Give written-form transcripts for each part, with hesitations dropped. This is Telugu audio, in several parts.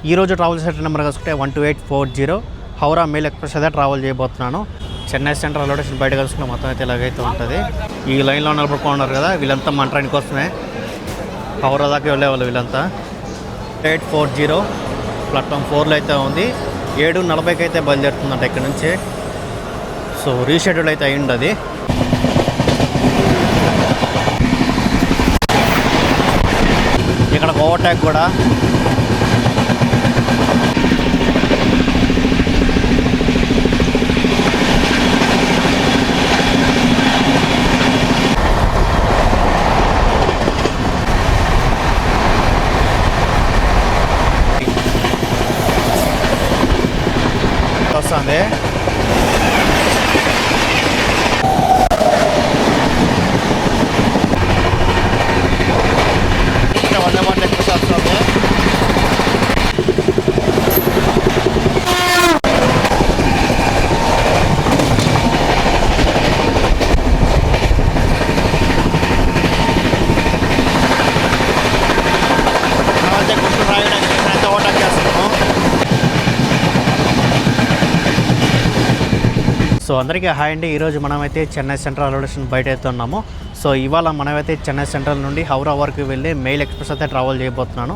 ఈరోజు ట్రావెల్ సెంటర్ నెంబర్ కలుసుకుంటే 12840 హౌరా మెయిల్ ఎక్స్ప్రెస్ అయితే ట్రావెల్ చేయబోతున్నాను. చెన్నై సెంట్రల్ రైల్వే స్టేషన్ బయట కలుసుకుంటే మొత్తం అయితే ఇలాగైతే ఉంటుంది. ఈ లైన్లో నిలబడుకున్నారు కదా, వీళ్ళంతా మన ట్రైన్ కోసమే హౌరా దాకా వెళ్ళేవాళ్ళు. వీళ్ళంతా 840 ప్లాట్ఫామ్ 4లో అయితే ఉంది. 7:40కి అయితే బయలుదేరుతుందంట ఇక్కడ నుంచి. సో రీషెడ్యూల్ అయితే అయ్యింది అది. ఇక్కడ ఓవర్టేక్ కూడా వస్తుంది. వందే భారత్ ఎక్స్ప్రెస్ వస్తుంది. గుంటూరు రైల్వే స్టేషన్ అయితే ఓవర్టేక్ చేస్తున్నాము. సో అందరికీ హాయ్ అండి. ఈరోజు మనమైతే చెన్నై సెంట్రల్ రైల్వే స్టేషన్ బయట అయితే ఉన్నాము. సో ఇవాళ మనమైతే చెన్నై సెంట్రల్ నుండి హౌరా వరకు వెళ్ళి మెయిల్ ఎక్స్ప్రెస్ అయితే ట్రావెల్ చేయబోతున్నాను.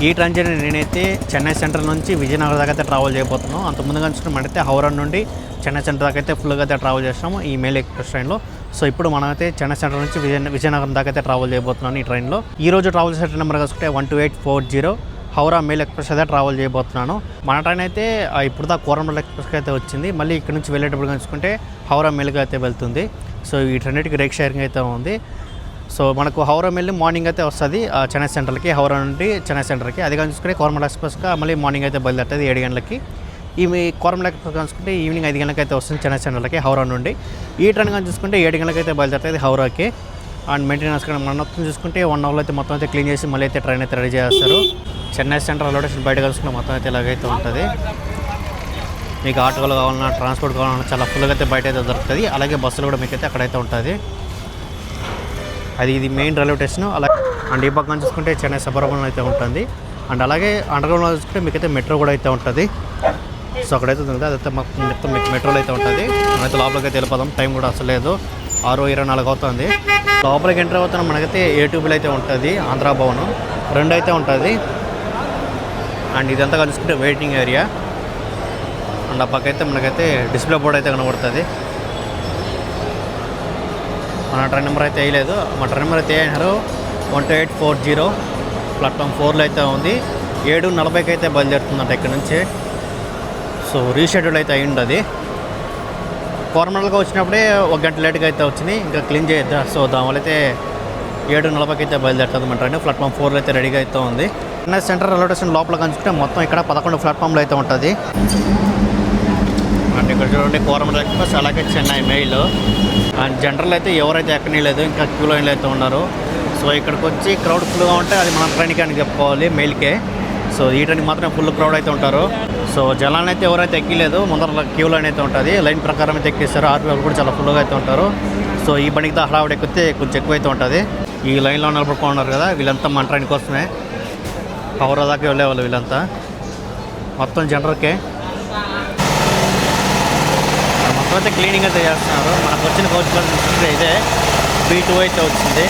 ఈ ట్రైన్ జర్నీ నేనైతే చెన్నై సెంట్రల్ నుంచి విజయనగరం దాకా అయితే ట్రావెల్ చేయబోతున్నాను. అంత ముందుగా మనమైతే హౌరా నుండి చెన్నై సెంటర్ దాకా అయితే ఫుల్గా అయితే ట్రావెల్ చేస్తాము ఈ మెయిల్ ఎక్స్ప్రెస్ ట్రైన్లో. సో ఇప్పుడు మనమైతే చెన్నై సెంటర్ నుంచి విజయనగరం దాకా అయితే ట్రావెల్ చేయబోతున్నాను ఈ ట్రైన్లో. ఈ రోజు ట్రావెల్ సెంటర్ నెంబర్ కలుసుకుంటే 12840 హౌరా మెయిల్ ఎక్స్ప్రెస్ అయితే ట్రావెల్ చేయబోతున్నాను. మన ట్రైన్ అయితే ఇప్పుడు దా కోరంబల్ ఎక్స్ప్రెస్కి అయితే వచ్చింది. మళ్ళీ ఇక్కడ నుంచి వెళ్ళేటప్పుడు కలుసుకుంటే హౌరా మెయిల్కి అయితే వెళ్తుంది. సో ఈ ట్రైన్కి రేక్ షేరింగ్ అయితే ఉంది. సో మనకు హౌరా మెయిల్ మార్నింగ్ అయితే వస్తుంది చెన్నై సెంట్రల్కి, హౌరా నుండి చెన్నై సెంటర్కి. అది కానీ చూసుకుంటే కోరంబల్ ఎక్స్ప్రెస్గా మళ్ళీ మార్నింగ్ అయితే బయలుదేరుతుంది 7 గంటలకి. ఈ కోరంబల్ ఎక్స్ప్రెస్ చూసుకుంటే ఈవినింగ్ 5 గంటలకి అయితే వస్తుంది చెన్నై సెంట్రల్కి హౌరా నుండి. ఈ ట్రైన్ కానీ చూసుకుంటే 7 గంటలకి అయితే బయలుదేరుతుంది హౌరాకి. అండ్ మెయింటెనెన్స్ కూడా మన మొత్తం చూసుకుంటే 1 అవర్లో అయితే మొత్తం అయితే క్లీన్ చేసి మళ్ళీ అయితే ట్రైన్ అయితే రెడీ చేస్తారు. చెన్నై సెంట్రల్ రైల్వే స్టేషన్ బయట కలుసుకుంటే మొత్తం అయితే ఇలాగైతే ఉంటుంది. మీకు ఆటోలు కావాలన్నా, ట్రాన్స్పోర్ట్ కావాలన్నా చాలా ఫుల్గా అయితే బయట అయితే దొరుకుతుంది. అలాగే బస్సులు కూడా మీకైతే అక్కడైతే ఉంటుంది. ఇది మెయిన్ రైల్వే స్టేషన్. అలాగే అండ్ ఈ పక్కన చూసుకుంటే చెన్నై సబర్బన్ అయితే ఉంటుంది. అండ్ అలాగే అండర్గ్రౌండ్లో చూసుకుంటే మీకైతే మెట్రో కూడా అయితే ఉంటుంది. సో అక్కడైతే ఉంటుంది, అదైతే మొత్తం మీకు మెట్రోలో అయితే ఉంటుంది. మనమైతే లోపలికి అయితే వెళ్ళిపోదాం. టైం కూడా అసలు లేదు, 6:24 అవుతుంది. లోపలికి ఎంటర్ అవుతున్న మనకైతే A2B అయితే ఉంటుంది, ఆంధ్రా భవన్ 2 అయితే ఉంటుంది. అండ్ ఇదంతా చూసుకుంటే వెయిటింగ్ ఏరియా. అండ్ ఆ పక్క అయితే మనకైతే డిస్ప్లే బోర్డ్ అయితే కనబడుతుంది. మన ట్రైన్ నెంబర్ అయితే వేయలేదు. మన ట్రైన్ నెంబర్ అయితే వేసినారు 12840 ప్లాట్ఫామ్ 4లో అయితే ఉంది. 7:40కి అయితే బయలుదేరుతుందంట ఇక్కడ నుంచి. సో రీషెడ్యూల్ అయితే అయ్యింది అది. కోరమండల్గా వచ్చినప్పుడే 1 గంట లేట్గా అయితే వచ్చింది, ఇంకా క్లీన్ చేయొద్దా. సో దానివల్ల అయితే 7:40కి అయితే బయలుదేరుతుంది మన ట్రైన్. ప్లాట్ఫామ్ 4లో అయితే రెడీగా అయితే ఉంది. చెన్నై సెంట్రల్ రైల్వే స్టేషన్ లోపల కనుకుంటే మొత్తం ఇక్కడ 11 ప్లాట్ఫామ్లో అయితే ఉంటుంది. అండ్ ఇక్కడ చూడండి కోరమండల్ ఎక్స్ప్రెస్, అలాగే చెన్నై మెయిల్. అండ్ జనరల్ అయితే ఎవరైతే ఎక్కనే లేదు, ఇంకా క్యూ లైన్లో అయితే ఉన్నారు. సో ఇక్కడికి వచ్చి క్రౌడ్ ఫుల్గా ఉంటే అది మన ట్రైన్కి అని చెప్పుకోవాలి, మెయిల్కే. సో ఈ ట్రైన్కి మాత్రం ఫుల్ క్రౌడ్ అయితే ఉంటారు. సో జనాలను అయితే ఎవరైతే ఎక్కలేదు, ముందర క్యూ లైన్ అయితే ఉంటుంది. లైన్ ప్రకారం అయితే ఎక్కిస్తారు. ఆర్పీఎఫ్ కూడా చాలా ఫుల్గా అయితే ఉంటారు. సో ఈ బండికి హడావుడి ఎక్కితే కొంచెం ఎక్కువైతే ఉంటుంది. ఈ లైన్లో నిలబడుకున్నారు కదా, వీళ్ళంతా మన ట్రైన్ కోసమే హౌరా దాకా వెళ్ళేవాళ్ళు. వీళ్ళంతా మొత్తం జనరల్కే మొత్తం అయితే క్లీనింగ్ అయితే చేస్తున్నారు. మనకు వచ్చిన కోచ్ చూసుకుంటే అయితే B2 అయితే వచ్చింది.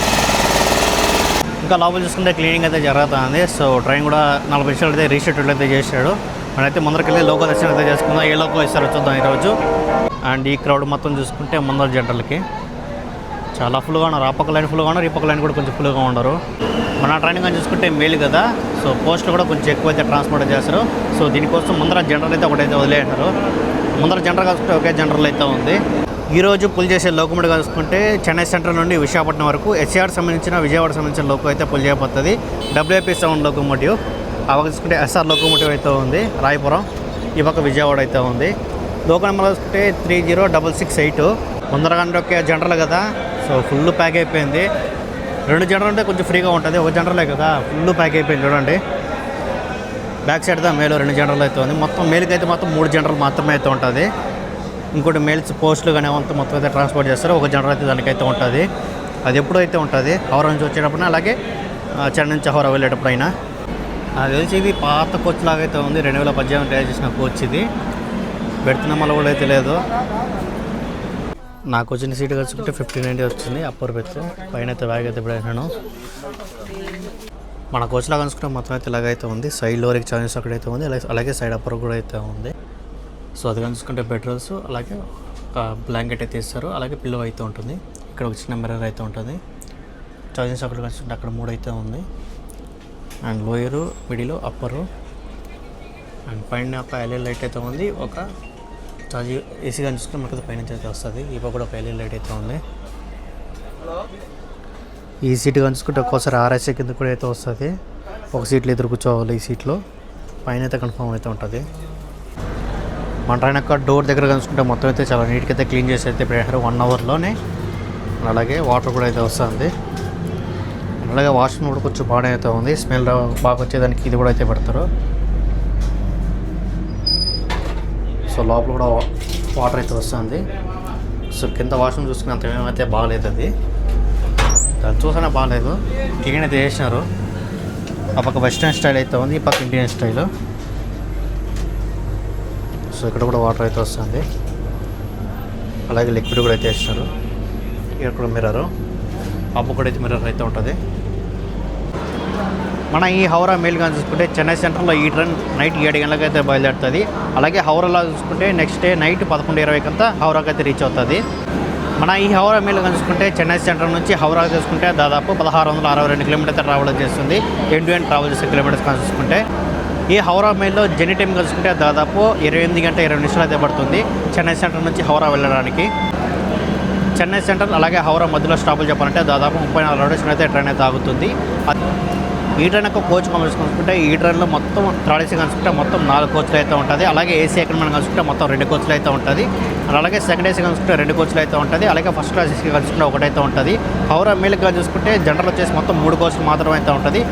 ఇంకా లోపల చూసుకుంటే క్లీనింగ్ అయితే జరుగుతుంది. సో ట్రైన్ కూడా 40 నిమిషాలు అయితే రీషెడ్యూల్ అయితే చేశాడు. మనైతే ముందరికి వెళ్ళి లోకల్ దర్శనం అయితే చేసుకుందాం. ఏ లోకల్ ఇస్తారో చూద్దాం ఈరోజు. అండ్ ఈ క్రౌడ్ మొత్తం చూసుకుంటే ముందర జనరల్కి చాలా ఫుల్గా ఉన్నారు. ఆ పక్క లైన్ ఫుల్గా ఉన్నారు, ఈ పక్క లైన్ కూడా కొంచెం ఫుల్గా ఉన్నారు. మన ట్రైన్ కానీ చూసుకుంటే మేలు కదా. సో పోస్టులు కూడా కొంచెం ఎక్కువ అయితే ట్రాన్స్పోర్ట్ చేస్తారు. సో దీనికోసం ముందర జనరల్ అయితే ఒకటైతే వదిలేసారు. ముందర జనరల్ కలుసుకుంటే ఒకే జనరల్ అయితే ఉంది. ఈరోజు పుల్ చేసే లోకమోటివ్ కలుసుకుంటే చెన్నై సెంట్రల్ నుండి విశాఖపట్నం వరకు SCR సంబంధించిన, విజయవాడ సంబంధించిన లోకో అయితే పుల్ చేయబోతుంది. WAP7 locomotive. ఆ పక్క చూసుకుంటే SR లోకోమోటివ్ అయితే ఉంది రాయపురం, ఈ పక్క విజయవాడ అయితే ఉంది. లోకో నెంబర్ చూసుకుంటే 30668. ముందర కానీ ఒకే జనరల్ కదా. సో ఫుల్ ప్యాక్ అయిపోయింది. 2 జనరల్ ఉంటే కొంచెం ఫ్రీగా ఉంటుంది, ఒక జనరలే కదా ఫుల్ ప్యాక్ అయిపోయింది. చూడండి బ్యాక్ సైడ్ దా మేలు 2 జనరల్ అయితే ఉంది. మొత్తం మేలుకి అయితే మొత్తం 3 జనరల్ మాత్రమే అయితే ఉంటుంది. ఇంకోటి మెయిల్స్ పోస్టులు కానీ మొత్తం అయితే ట్రాన్స్పోర్ట్ చేస్తారు. ఒక జనరల్ అయితే దానికైతే ఉంటుంది. అది ఎప్పుడైతే ఉంటుంది హౌరా నుంచి వచ్చేటప్పుడు, అలాగే చెన్నై నుంచి హౌరా వెళ్ళేటప్పుడు అయినా. నాకు తెలిసి ఇది పాత కోచ్ లాగా అయితే ఉంది, 2018 తయారు చేసిన కోచ్ ఇది. పెడుతున్న కూడా అయితే లేదు. నాకు వచ్చిన సీట్ కలుసుకుంటే 1590 వచ్చింది అప్పర్ బెత్. పైన అయితే బ్యాగ్ అయితే పెడతాను. మన కోచ్ లాగా కలుసుకుంటే మొత్తం అయితే ఇలాగ అయితే ఉంది. సైడ్ లోరికి ఛార్జెస్ అక్కడైతే ఉంది, అలాగే సైడ్ అప్పర్ కూడా అయితే ఉంది. సో అది కలుసుకుంటే బెడ్రోల్స్, అలాగే ఒక బ్లాంకెట్ అయితే ఇస్తారు, అలాగే పిల్లో అయితే ఉంటుంది. ఇక్కడ ఒక చిన్న మిర్రర్ అయితే ఉంటుంది. ఛార్జెస్ అక్కడ కలుసుకుంటే అక్కడ 3 అయితే ఉంది. అండ్ లోయరు, మిడిలో, అప్పరు, అండ్ పైన ఒక ఎల్ఈడి లైట్ అయితే ఉంది. ఒక ఛార్జ్ ఏసీ కలుసుకుంటే మనకు పైన అయితే వస్తుంది. ఇవ్వ కూడా ఒక ఎల్ఈడి లైట్ అయితే ఉంది. ఈ సీట్ కలుసుకుంటే ఒక్కోసారి ఆర్ఎస్ఏ కింద కూడా అయితే వస్తుంది. ఒక సీట్లో ఎదురు కూర్చోవాలి. ఈ సీట్లో పైన అయితే కన్ఫర్మ్ అయితే ఉంటుంది. మన ట్రైన్ యొక్క డోర్ దగ్గర కలుసుకుంటే మొత్తం అయితే చాలా నీట్గా అయితే క్లీన్ చేసి అయితే పెట్టారు 1 అవర్లోనే. అలాగే వాటర్ కూడా అయితే వస్తుంది. అలాగే వాష్రూమ్ కూడా కొంచెం బాగానే అయితే ఉంది. స్మెల్ బాగా వచ్చేదానికి ఇది కూడా అయితే పెడతారు. సో లోపల కూడా వాటర్ అయితే వస్తుంది. సో కింద వాష్రూమ్ చూసుకుని అంత ఏమైతే బాగాలేదు, అది దాన్ని చూసినా బాగాలేదు. క్లీన్ అయితే చేసినారు. ఆ పక్క వెస్ట్రన్ స్టైల్ అయితే ఉంది, ఈ పక్క ఇండియన్ స్టైల్. సో ఇక్కడ కూడా వాటర్ అయితే వస్తుంది. అలాగే లిక్విడ్ కూడా అయితే వేసినారు. ఇక్కడ కూడా మిర్రరు, అప్పు కూడా అయితే మిర్రర్ అయితే ఉంటుంది. మన ఈ హౌరా మెయిల్ కానీ చూసుకుంటే చెన్నై సెంట్రల్లో ఈ ట్రైన్ నైట్ 7 గంటలకు అయితే బయలుదేరుతుంది. అలాగే హౌరాలో చూసుకుంటే నెక్స్ట్ డే నైట్ 11:20 అంతా హౌరాకి అయితే రీచ్ అవుతుంది. మన ఈ హౌరా మెయిల్ కానీ చూసుకుంటే చెన్నై సెంట్రల్ నుంచి హౌరా చూసుకుంటే దాదాపు 1662 కిలోమీటర్స్ ట్రావెల్ చేస్తుంది. ఎండ్ టు ఎండ్ ట్రావెల్ చేసే కిలోమీటర్స్ కానీ చూసుకుంటే ఈ హౌరా మెయిల్లో జర్నీ టైం కలుసుకుంటే దాదాపు 28 గంటల 20 నిమిషాలు అయితే పడుతుంది చెన్నై సెంట్రల్ నుంచి హౌరా వెళ్ళడానికి. చెన్నై సెంట్రల్ అలాగే హౌరా మధ్యలో స్టాపులు చెప్పాలంటే దాదాపు 34 నిమిషాలు అయితే ట్రైన్ అయితే ఆగుతుంది. ఈ ట్రైన్ యొక్క కోచ్ కలుసుకుంటే ఈ ట్రైన్లో మొత్తం థర్డ్ ఏసీ కలుసుకుంటే మొత్తం 4 కోచ్లు అయితే ఉంటుంది. అలాగే ఏసీ ఎకనామీ కలుసుకుంటే మొత్తం 2 కోచ్లు అయితే ఉంటుంది. అలాగే సెకండ్ ఏసీ కలుసుకుంటే 2 కోచ్లు అయితే ఉంటుంది. అలాగే ఫస్ట్ క్లాస్ ఏసీ కలుసుకుంటే ఒకటైతే ఉంటుంది. హౌరా మెయిల్ చూసుకుంటే జనరల్ వచ్చేసి మొత్తం 3 కోచ్లు మాత్రమే అయితే ఉంటుంది.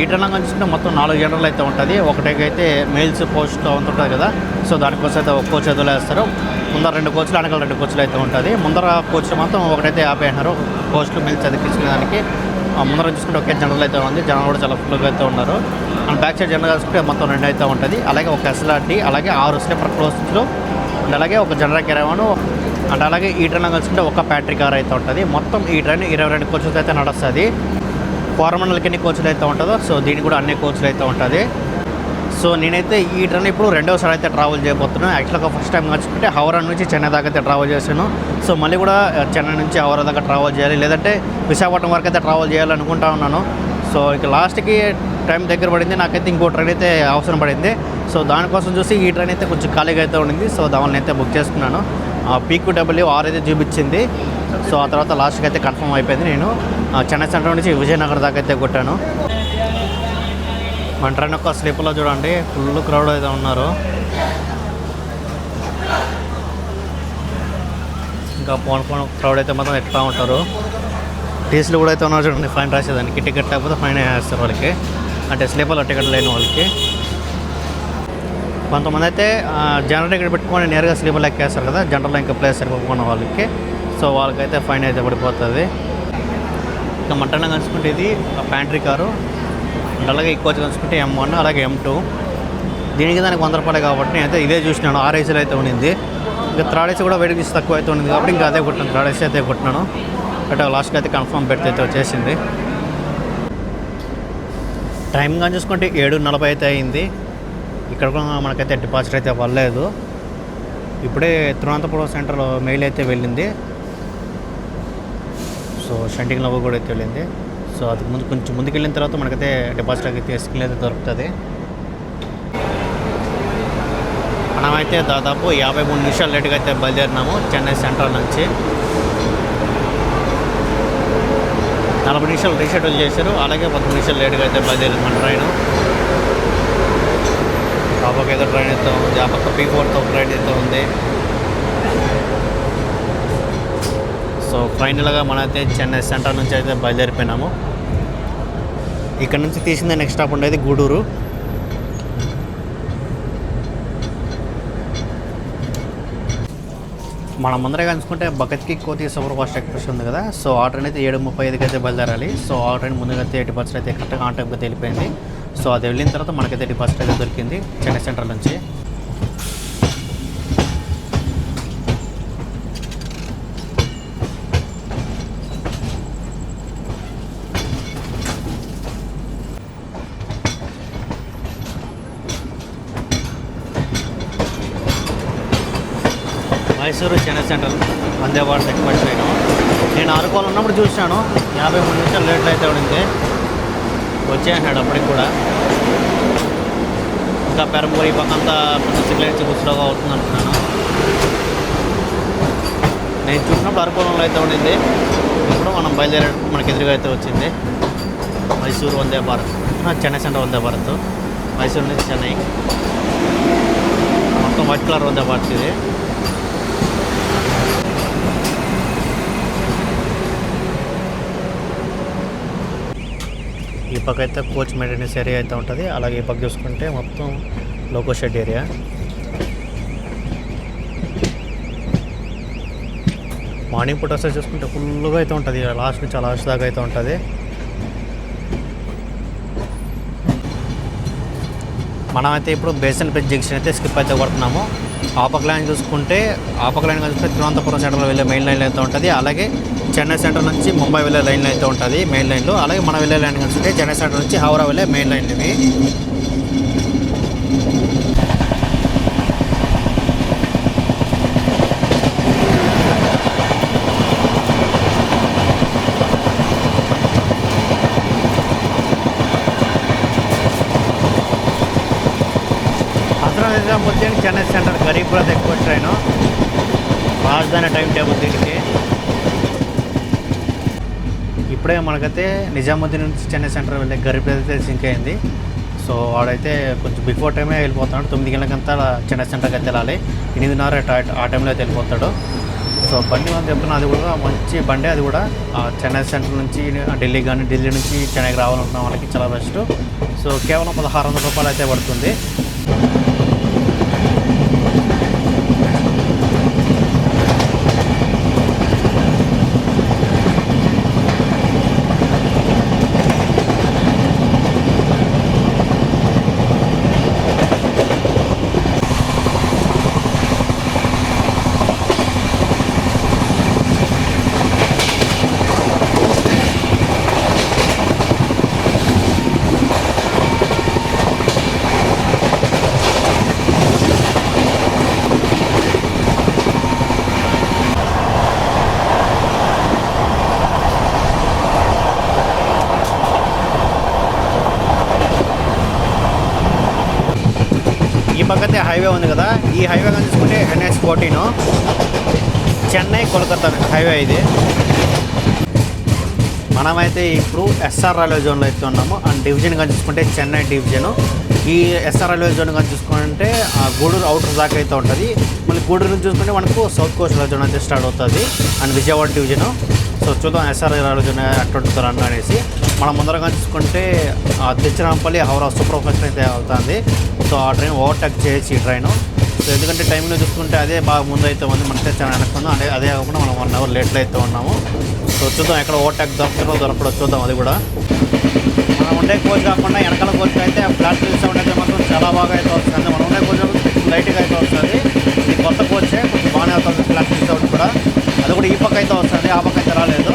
ఈ ట్రైన్ చూసుకుంటే మొత్తం 4 జనరల్ అయితే ఉంటుంది. ఒకటైతే మెయిల్స్ పోస్ట్ ఉంటుంది కదా, సో దానికోసం అయితే ఒక కోచ్ వదిలేస్తారు. ముందర 2 కోచ్లు, వెనకాల 2 కోచ్లు అయితే ఉంటుంది. ముందర కోచ్లు మాత్రం ఒకటైతే ఆపేసినారు పోస్టులు మెయిల్స్ అది తీసుకునేదానికి. ముందర చూసుకుంటే ఒకే జనరల్ అయితే ఉంది. జనరల్ కూడా చాలా ఫుల్గా అయితే ఉన్నారు. అండ్ బ్యాక్ సైడ్ జనరల్ చూసుకుంటే మొత్తం 2 అయితే ఉంటుంది. అలాగే ఒక ఎస్ఎల్ఆర్టీ, అలాగే 6 స్లీపర్ క్లోజ్లు, అండ్ అలాగే ఒక జనరల్ కెరవాను, అండ్ అలాగే ఈ ట్రైన్ కలుసుకుంటే ఒక ప్యాట్రీ కార్ అయితే ఉంటుంది. మొత్తం ఈ ట్రైన్ 22 కోచ్లు అయితే నడుస్తుంది. కోరమండలకి ఎన్ని కోచ్లు అయితే ఉంటుందో సో దీనికి కూడా అన్ని కోచ్లు అయితే ఉంటుంది. సో నేనైతే ఈ ట్రైన్ ఇప్పుడు 2వసారి అయితే ట్రావెల్ చేయబోతున్నాను. యాక్చువల్గా ఫస్ట్ టైం కలుసుకుంటే హౌరా నుంచి చెన్నై దాకా అయితే ట్రావెల్ చేశాను. సో మళ్ళీ కూడా చెన్నై నుంచి హౌరా దాకా ట్రావెల్ చేయాలి, లేదంటే విశాఖపట్నం వరకు అయితే ట్రావెల్ చేయాలనుకుంటా ఉన్నాను. సో ఇక లాస్ట్కి టైం దగ్గర పడింది, నాకైతే ఇంకో ట్రైన్ అయితే అవసరం పడింది. సో దానికోసం చూసి ఈ ట్రైన్ అయితే కొంచెం ఖాళీగా అయితే ఉండింది. సో దానిని అయితే బుక్ చేసుకున్నాను. PQW6 అయితే చూపించింది. సో ఆ తర్వాత లాస్ట్కి అయితే కన్ఫర్మ్ అయిపోయింది. నేను చెన్నై సెంట్రల్ నుంచి విజయనగరం దాకా అయితే కొట్టాను. మన ట్రైన్ యొక్క స్లీపర్లో చూడండి ఫుల్ క్రౌడ్ అయితే ఉన్నారు. ఇంకా పోను క్రౌడ్ అయితే మాత్రం ఎట్లా ఉంటారు. టీసీలు కూడా అయితే ఉన్నారు చూడండి, ఫైన్ రాసేదానికి. టికెట్ లేకపోతే ఫైన్ వేస్తారు వాళ్ళకి, అంటే స్లీపర్లో టికెట్ లేని వాళ్ళకి. కొంతమంది అయితే జనరల్ టికెట్ పెట్టుకొని నేరుగా స్లీపర్లో ఎక్కేస్తారు కదా, జనరల్లో ఇంకా ప్లేస్ సరిపోకున్న వాళ్ళకి. సో వాళ్ళకైతే ఫైన్ అయితే పడిపోతుంది. ఇంకా మటన్ కలుసుకుంటే ఇది ప్యాంట్రీ కారు, అలాగే ఈ కోచ్ కలుసుకుంటే M1 అలాగే M2. దీనికి దానికి 100 రూపాయలు కాబట్టి నేనైతే ఇదే చూసినాను. 6 ఏసీలు అయితే ఉండింది. ఇంకా థర్డ్ ఏసీ కూడా వెయిట్ తీసి తక్కువ అయితే ఉంది కాబట్టి ఇంకా అదే కొట్టాను, థర్డ్ ఏసీ అయితే కొట్టినాను. బట్ లాస్ట్కి అయితే కన్ఫర్మ్ పెడితే అయితే వచ్చేసింది. టైం కానీ చూసుకుంటే 7:40 అయితే అయింది. ఇక్కడ కూడా మనకైతే డిపాజిట్ అయితే అవ్వలేదు. ఇప్పుడే తిరువనంతపురం సెంటర్లో మెయిల్ అయితే వెళ్ళింది. సో షంటింగ్లో కూడా అయితే వెళ్ళింది. సో అది కొంచెం ముందుకు వెళ్ళిన తర్వాత మనకైతే డిపాజిట్ అయితే స్కిల్ అయితే దొరుకుతుంది. మనమైతే దాదాపు 53 నిమిషాలు లేట్గా అయితే బయలుదేరినాము చెన్నై సెంట్రల్ నుంచి. 40 నిమిషాలు రీషెడ్యూల్ చేశారు. అలాగే 10 నిమిషాలు లేట్గా అయితే బయలుదేరింది మన ట్రైన్. ఆ పక్క ఏదో ట్రైన్ అయితే ఉంది, ఆ పక్క P4తో ట్రైన్ అయితే ఉంది. సో ఫైనల్గా మనైతే చెన్నై సెంట్రల్ నుంచి అయితే బయలుదేరిపోయినాము. ఇక్కడ నుంచి తీసిందే నెక్స్ట్ స్టాప్ ఉండేది గూడూరు. మనం ముందరే కలుసుకుంటే భగత్ కి కోతి సూపర్ ఫాస్ట్ ఎక్స్ప్రెస్ ఉంది కదా, సో ఆ ట్రైన్ అయితే 7:35కి అయితే బయలుదేరాలి. సో ఆ ట్రైన్ ముందుగా అయితే 80% అయితే కరెక్ట్గా ఆన్ టైంకి అయితే వెళ్ళిపోయింది. సో అది వెళ్ళిన తర్వాత మనకైతే డిపాజిట్ అయితే దొరికింది చెన్నై సెంట్రల్ నుంచి. మైసూరు చెన్నై సెంట్రల్ వందే భారత్ ఎక్కువ ట్రైన్. నేను ఆరుకోవాలి ఉన్నప్పుడు చూసినాను 53 నిమిషాలు లేట్ అయితే ఉండింది. వచ్చేసాడు అప్పటికి కూడా. ఇంకా పెరంబూరి పక్కంతా సిగ్నల్ నుంచి స్లోగా అవుతుంది అనుకున్నాను. నేను చూసినప్పుడు అరకోలంలో అయితే ఉండింది. ఇప్పుడు మనం బయలుదేరేటప్పుడు మనకి ఎదురుగా అయితే వచ్చింది మైసూరు వందే భారత్, చెన్నై సెంట్రల్ వందే భారత్. మైసూరు నుంచి చెన్నై మొత్తం వైట్ కలర్ వందే భారత్ ఇది. ఈ పక్క అయితే కోచ్ మెయింటెనెన్స్ ఏరియా అయితే ఉంటుంది. అలాగే ఈ పక్క చూసుకుంటే మొత్తం లోకో షెడ్ ఏరియా. మార్నింగ్ పూట వస్తే చూసుకుంటే ఫుల్గా అయితే ఉంటుంది, లాస్ట్ నుంచి లాస్ట్ దాకా అయితే ఉంటుంది. మనమైతే ఇప్పుడు బేసన్ బ్రిడ్జ్ జంక్షన్ అయితే స్కిప్ అయితే కొడుతున్నాము. ఆపక లైన్ చూసుకుంటే తిరువనంతపురం సెంటర్లో వెళ్ళే మెయిన్ లైన్ అయితే ఉంటుంది. అలాగే చెన్నై సెంటర్ నుంచి ముంబై వెళ్ళే లైన్లో అయితే ఉంటుంది మెయిన్ లైన్లో. అలాగే మనం వెళ్ళే లైన్ చూసుకుంటే చెన్నై సెంటర్ నుంచి హౌరా వెళ్ళే మెయిన్ లైన్ ఇవి. నిజాముద్దీన్ చెన్నై సెంటర్ గరీబ్రాద్ ఎక్కువ ట్రైను, రాజధాని టైం టేబుల్ దీనికి. ఇప్పుడే మనకైతే నిజాముద్దీన్ నుంచి చెన్నై సెంటర్ వెళ్ళే గరీబ్రాద్ అయితే సింక్ అయింది. సో వాడైతే కొంచెం బిఫోర్ టైమే వెళ్ళిపోతున్నాడు. 9 గంటలకంతా చెన్నై సెంటర్కి అయితే వెళ్ళాలి. 8:30 ఆ టైంలో అయితే వెళ్ళిపోతాడు. సో బండి మనం చెప్తున్నా, అది కూడా మంచి బండి. అది కూడా చెన్నై సెంటర్ నుంచి ఢిల్లీ కానీ ఢిల్లీ నుంచి చెన్నైకి రావాలనుకున్న వాళ్ళకి చాలా బెస్ట్. సో కేవలం 1600 రూపాయలు అయితే పడుతుంది. ఈ పక్కతే హైవే ఉంది కదా, ఈ హైవే కానీ చూసుకుంటే NH14 చెన్నై కోల్కతా హైవే ఇది. మనమైతే ఇప్పుడు SR రైల్వే జోన్లో అయితే ఉన్నాము. అండ్ డివిజన్ కానీ చూసుకుంటే చెన్నై డివిజను. ఈ SR రైల్వే జోన్ కానీ చూసుకుంటే గూడూరు అవుటర్ దాకా అయితే ఉంటుంది. మళ్ళీ గూడూరు నుంచి చూసుకుంటే మనకు సౌత్ కోస్ట్ రైల్వే జోన్ అయితే స్టార్ట్ అవుతుంది. And Vijayawada division. సో చూద్దాం SR రైల్వే జోన్ అట్టు రన్ అనేసి. మనం ముందరగా చూసుకుంటే తిరుచిరాపల్లి హౌరా సూపర్ ఫాస్ట్ అయితే అవుతుంది. సో ఆ ట్రైన్ ఓవర్టేక్ చేయొచ్చు ఈ ట్రైను. సో ఎందుకంటే టైంలో చూసుకుంటే అదే బాగా ముందు అయితే ఉంది, మనకి చాలా వెనక్కుందాం. అదే కాకుండా మనం 1 అవర్ లేట్లో అయితే ఉన్నాము. సో చూద్దాం ఎక్కడ ఓవర్టేక్ దొరకడో చూద్దాం. అది కూడా మనం ఉండే కోచ్ కాకుండా వెనకాల కోచ్ అయితే ప్లాట్ఫామ్ సౌండ్ అయితే మాత్రం చాలా బాగా అయితే వస్తుంది. మనం ఉండే కోచ్ లైట్గా అయితే వస్తుంది. ఇది కొత్త కోచే, కొంచెం బాగానే అవుతుంది ప్లాట్ఫామ్ సౌండ్ కూడా. అది కూడా ఈ పక్క అయితే వస్తుంది, ఆ పక్క అయితే రాలేదు.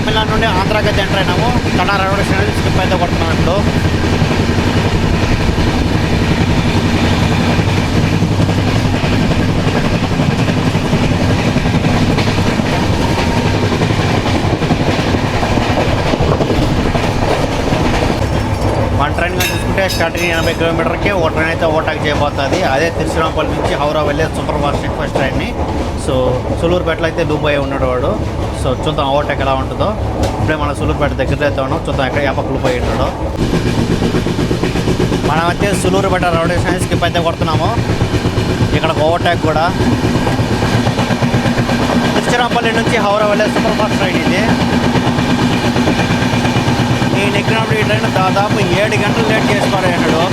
తమిళనాడు నుండి ఆంధ్రాకి అయితే ఎంటర్ అయినాము. కన్నా రైల్వే స్టేషన్ స్కిప్ అయితే కొడుతున్నాం ఇప్పుడు. మన ట్రైన్ కానీ చూసుకుంటే స్టార్టింగ్ 80 కిలోమీటర్కి ఒక ట్రైన్ అయితే ఓవర్టేక్ చేయబోతుంది. అదే తిరుచిరాపల్లి నుంచి హౌరా వెళ్ళే సూపర్ ఫాస్ట్ ఫస్ట్ ట్రైన్ని. సో సులూరుపేటలో అయితే దుబాయ్ ఉన్నాడు వాడు. సో చూద్దాం ఓవర్టేక్ ఎలా ఉంటుందో. ఇప్పుడే మన సులూరుపేట దగ్గర అయితే ఉన్నాం. చూద్దాం ఎక్కడ యాపకులు పోయి ఉన్నాడో. మనమైతే సులూరుపేట రైల్వే స్టేషన్ స్కిప్ అయితే కొడుతున్నాము. ఇక్కడ ఓవర్టేక్ కూడా. తిరుచిరాపల్లి నుంచి హౌరా వెళ్ళే సూపర్ ఫాస్ట్ ట్రైన్ ఇది. నేను ఎక్కినప్పుడు ఈ ట్రైన్ దాదాపు 7 గంటలు లేట్ చేసి పడేయన్నాడు.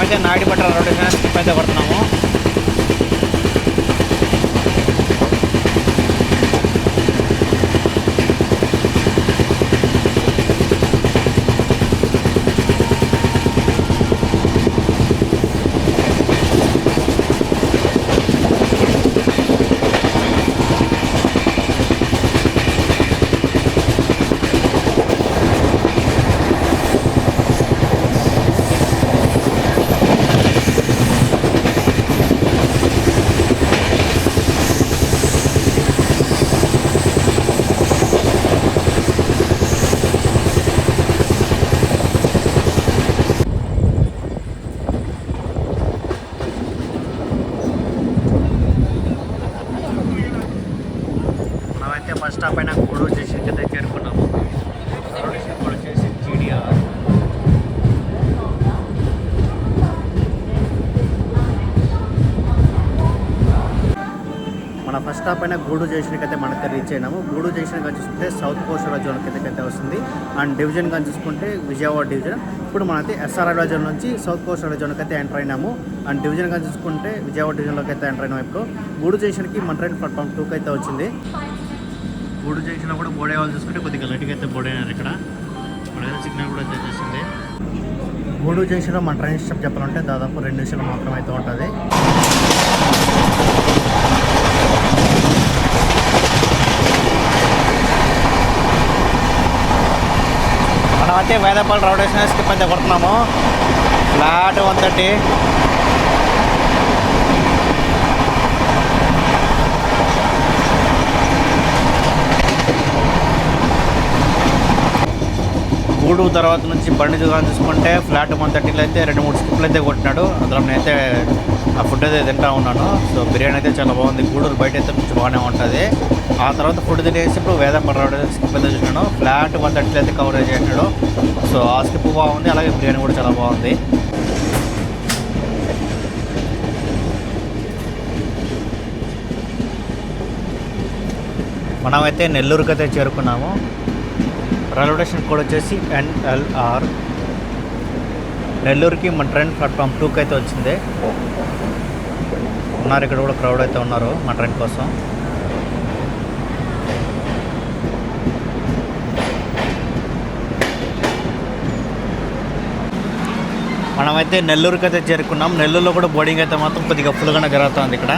అయితే నాయుడుపేట రైల్వే స్టేషన్ స్కిప్ అయితే కొడుతున్నాము. ఫస్ట్ స్టాప్ అయినా గూడూరు స్టేషన్కి అయితే చేరుకున్నాము. రైల్వే స్టేషన్ కూడా వచ్చేసి జీడిఆర్. మన ఫస్ట్ స్టాప్ అయినా గూడూరు జంక్షన్కి అయితే మనకి రీచ్ అయినాము. గూడూరు జంక్షన్ కానీ చూసుకుంటే సౌత్ కోస్టల్ జోన్ కిందకైతే వస్తుంది. అండ్ డివిజన్ కానీ చూసుకుంటే విజయవాడ డివిజన్. ఇప్పుడు మనైతే ఎస్ఆర్ రైల్వే జోన్ నుంచి సౌత్ కోస్టల్ జోన్కి అయితే ఎంటర్ అయినాము. అండ్ డివిజన్ కానీ చూసుకుంటే విజయవాడ డివిజన్లోకి అయితే ఎంటర్ అయినాము. ఇప్పుడు గూడూరు జంక్షన్కి మన ట్రైన్ ప్లాట్ఫామ్ 2కి అయితే వచ్చింది. గూడూరు జంక్షన్లో కూడా బోర్డే వాళ్ళు చూసుకుంటే కొద్దిగా లైట్గా అయితే బోర్డ్ అయినారు. ఇక్కడ మనైతే సిగ్నల్ కూడా అయితే చేసింది. గూడూరు జంక్షన్లో మన ట్రైన్ స్టాప్ చెప్పాలంటే దాదాపు 2 నిమిషాలు మాత్రం అయితే ఉంటుంది. మనమైతే వేదపల్లి రైల్వే స్టేషన్ స్కిప్ అయితే కొడుతున్నాము. ఫ్లాట్ 130. గూడూరు తర్వాత నుంచి బండి దుకాణం చూసుకుంటే ఫ్లాట్ 130లో అయితే 2-3 స్కిప్లు అయితే కొట్టినాడు. అందులో నేనైతే ఆ ఫుడ్ అయితే తింటా ఉన్నాను. సో బిర్యానీ అయితే చాలా బాగుంది. గూడూరు బయట అయితే కొంచెం బాగానే ఉంటుంది. ఆ తర్వాత ఫుడ్ తినేసి ఇప్పుడు వేదపల్లి రైల్వే స్కిప్ అయితే చూసినాను. ఫ్లాట్ 130 అయితే కవరేజ్ చేసినాడు. సో ఆ స్కిప్ బాగుంది. అలాగే బిర్యానీ కూడా చాలా బాగుంది. మనమైతే నెల్లూరుకి అయితే చేరుకున్నాము. రైల్వే స్టేషన్ కోడ్ వచ్చేసి NLR. నెల్లూరుకి మన ట్రైన్ ప్లాట్ఫామ్ 2కి అయితే వచ్చింది. ఉన్నారు ఇక్కడ కూడా క్రౌడ్ అయితే ఉన్నారు మన ట్రైన్ కోసం. మనమైతే నెల్లూరుకి అయితే చేరుకున్నాం. నెల్లూరులో కూడా బోర్డింగ్ అయితే మాత్రం కొద్దిగా ఫుల్గానే జరుగుతుంది ఇక్కడ.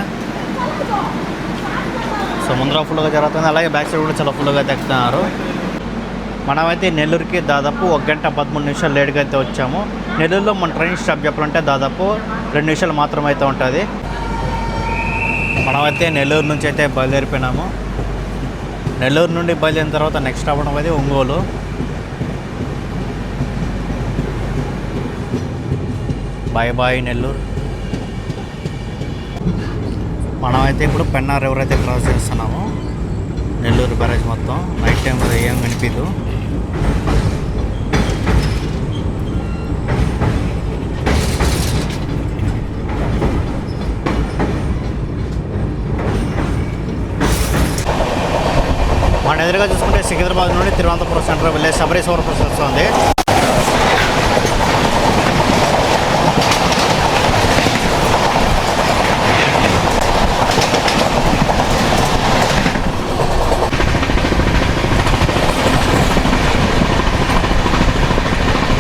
సో ముందర ఫుల్గా జరుగుతుంది. అలాగే బ్యాక్ సైడ్ కూడా చాలా ఫుల్గా అయితే ఎక్కుతున్నారు. మనమైతే నెల్లూరుకి దాదాపు 1 గంట 13 నిమిషాలు లేట్గా అయితే వచ్చాము. నెల్లూరులో మన ట్రైన్ స్టాప్ చెప్పాలంటే దాదాపు 2 నిమిషాలు మాత్రమే అయితే ఉంటుంది. మనమైతే నెల్లూరు నుంచి అయితే బయలుదేరిపోయినాము. నెల్లూరు నుండి బయలుదేరిన తర్వాత నెక్స్ట్ స్టాప్ అయితే ఒంగోలు. Bye bye Nellore. మనమైతే ఇప్పుడు పెన్నా రివర్ అయితే క్రాస్ చేస్తున్నాము. నెల్లూరు బ్యారేజ్ మొత్తం నైట్ టైం కదా ఏం కనిపించదు. మన ఎదురుగా చూసుకుంటే సికింద్రాబాద్ నుండి తిరువనంతపురం సెంటర్ వెళ్ళే శబరీశ్వర బస్ వస్తుంది.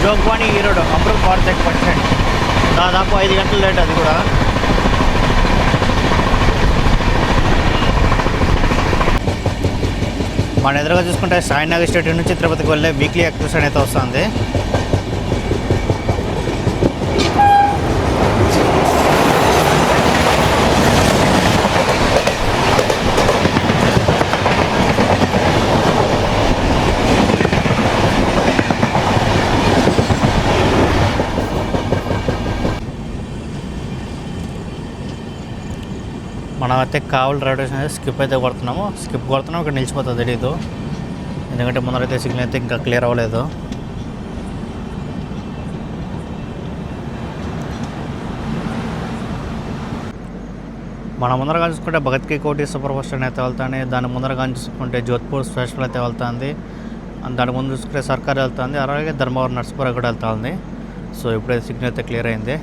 జోగ్వాణి ఈరోడ్ అమృత్ భారత్ ఎక్స్ప్రెస్ దాదాపు 5 గంటలు లేట్. అది కూడా మన ఎదురుగా చూసుకుంటే సాయినగర్ స్టేషన్ నుంచి తిరుపతికి వెళ్ళే వీక్లీ ఎక్స్ప్రెస్ అయితే వస్తుంది. మనమైతే కావాలి రైల్వే స్టేషన్ స్కిప్ అయితే కొడుతున్నాము. ఇక్కడ నిలిచిపోతుంది తెలీదు, ఎందుకంటే ముందరైతే సిగ్నల్ అయితే ఇంకా క్లియర్ అవ్వలేదు. మన ముందరగా చూసుకుంటే భగత్ కి కోటి సూపర్ ఫాస్ట్ ట్రైన్ అయితే వెళ్తుంది. దాని ముందరగా చూసుకుంటే జోధ్పూర్ స్పెషల్ అయితే వెళ్తుంది. దాని ముందు చూసుకుంటే సర్కార్ వెళ్తుంది. అలాగే ధర్మవరం నర్సపుర కూడా వెళ్తుంది. సో ఇప్పుడైతే సిగ్నల్ అయితే క్లియర్ అయింది.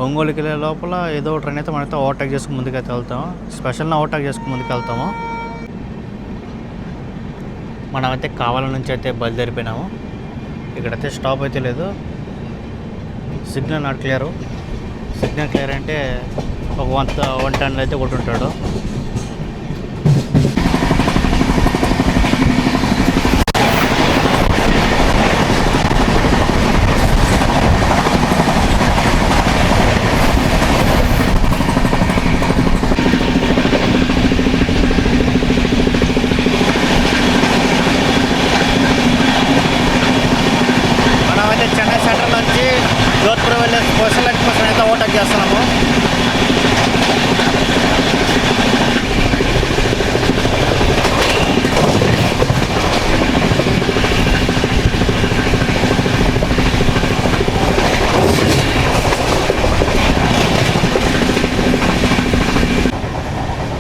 ఒంగోలుకి వెళ్ళే లోపల ఏదో ట్రైన్ అయితే మనమైతే ఓవర్టేక్ చేసుకుని ముందుకైతే వెళ్తాము. స్పెషల్ని ఓవర్టేక్ చేసుకుని ముందుకు వెళ్తాము. మనమైతే కావాల నుంచి అయితే బయలుదేరిపోయినాము. ఇక్కడైతే స్టాప్ అయితే లేదు. Signal not clear. Signal clear అంటే ఒక 1 టన్నులు అయితే కొట్టుంటాడు. జోధ్పూర్ వెళ్ళే స్పెషల్ ఎక్స్ప్రెస్ అయితే ఓవర్టేక్ చేస్తున్నాము.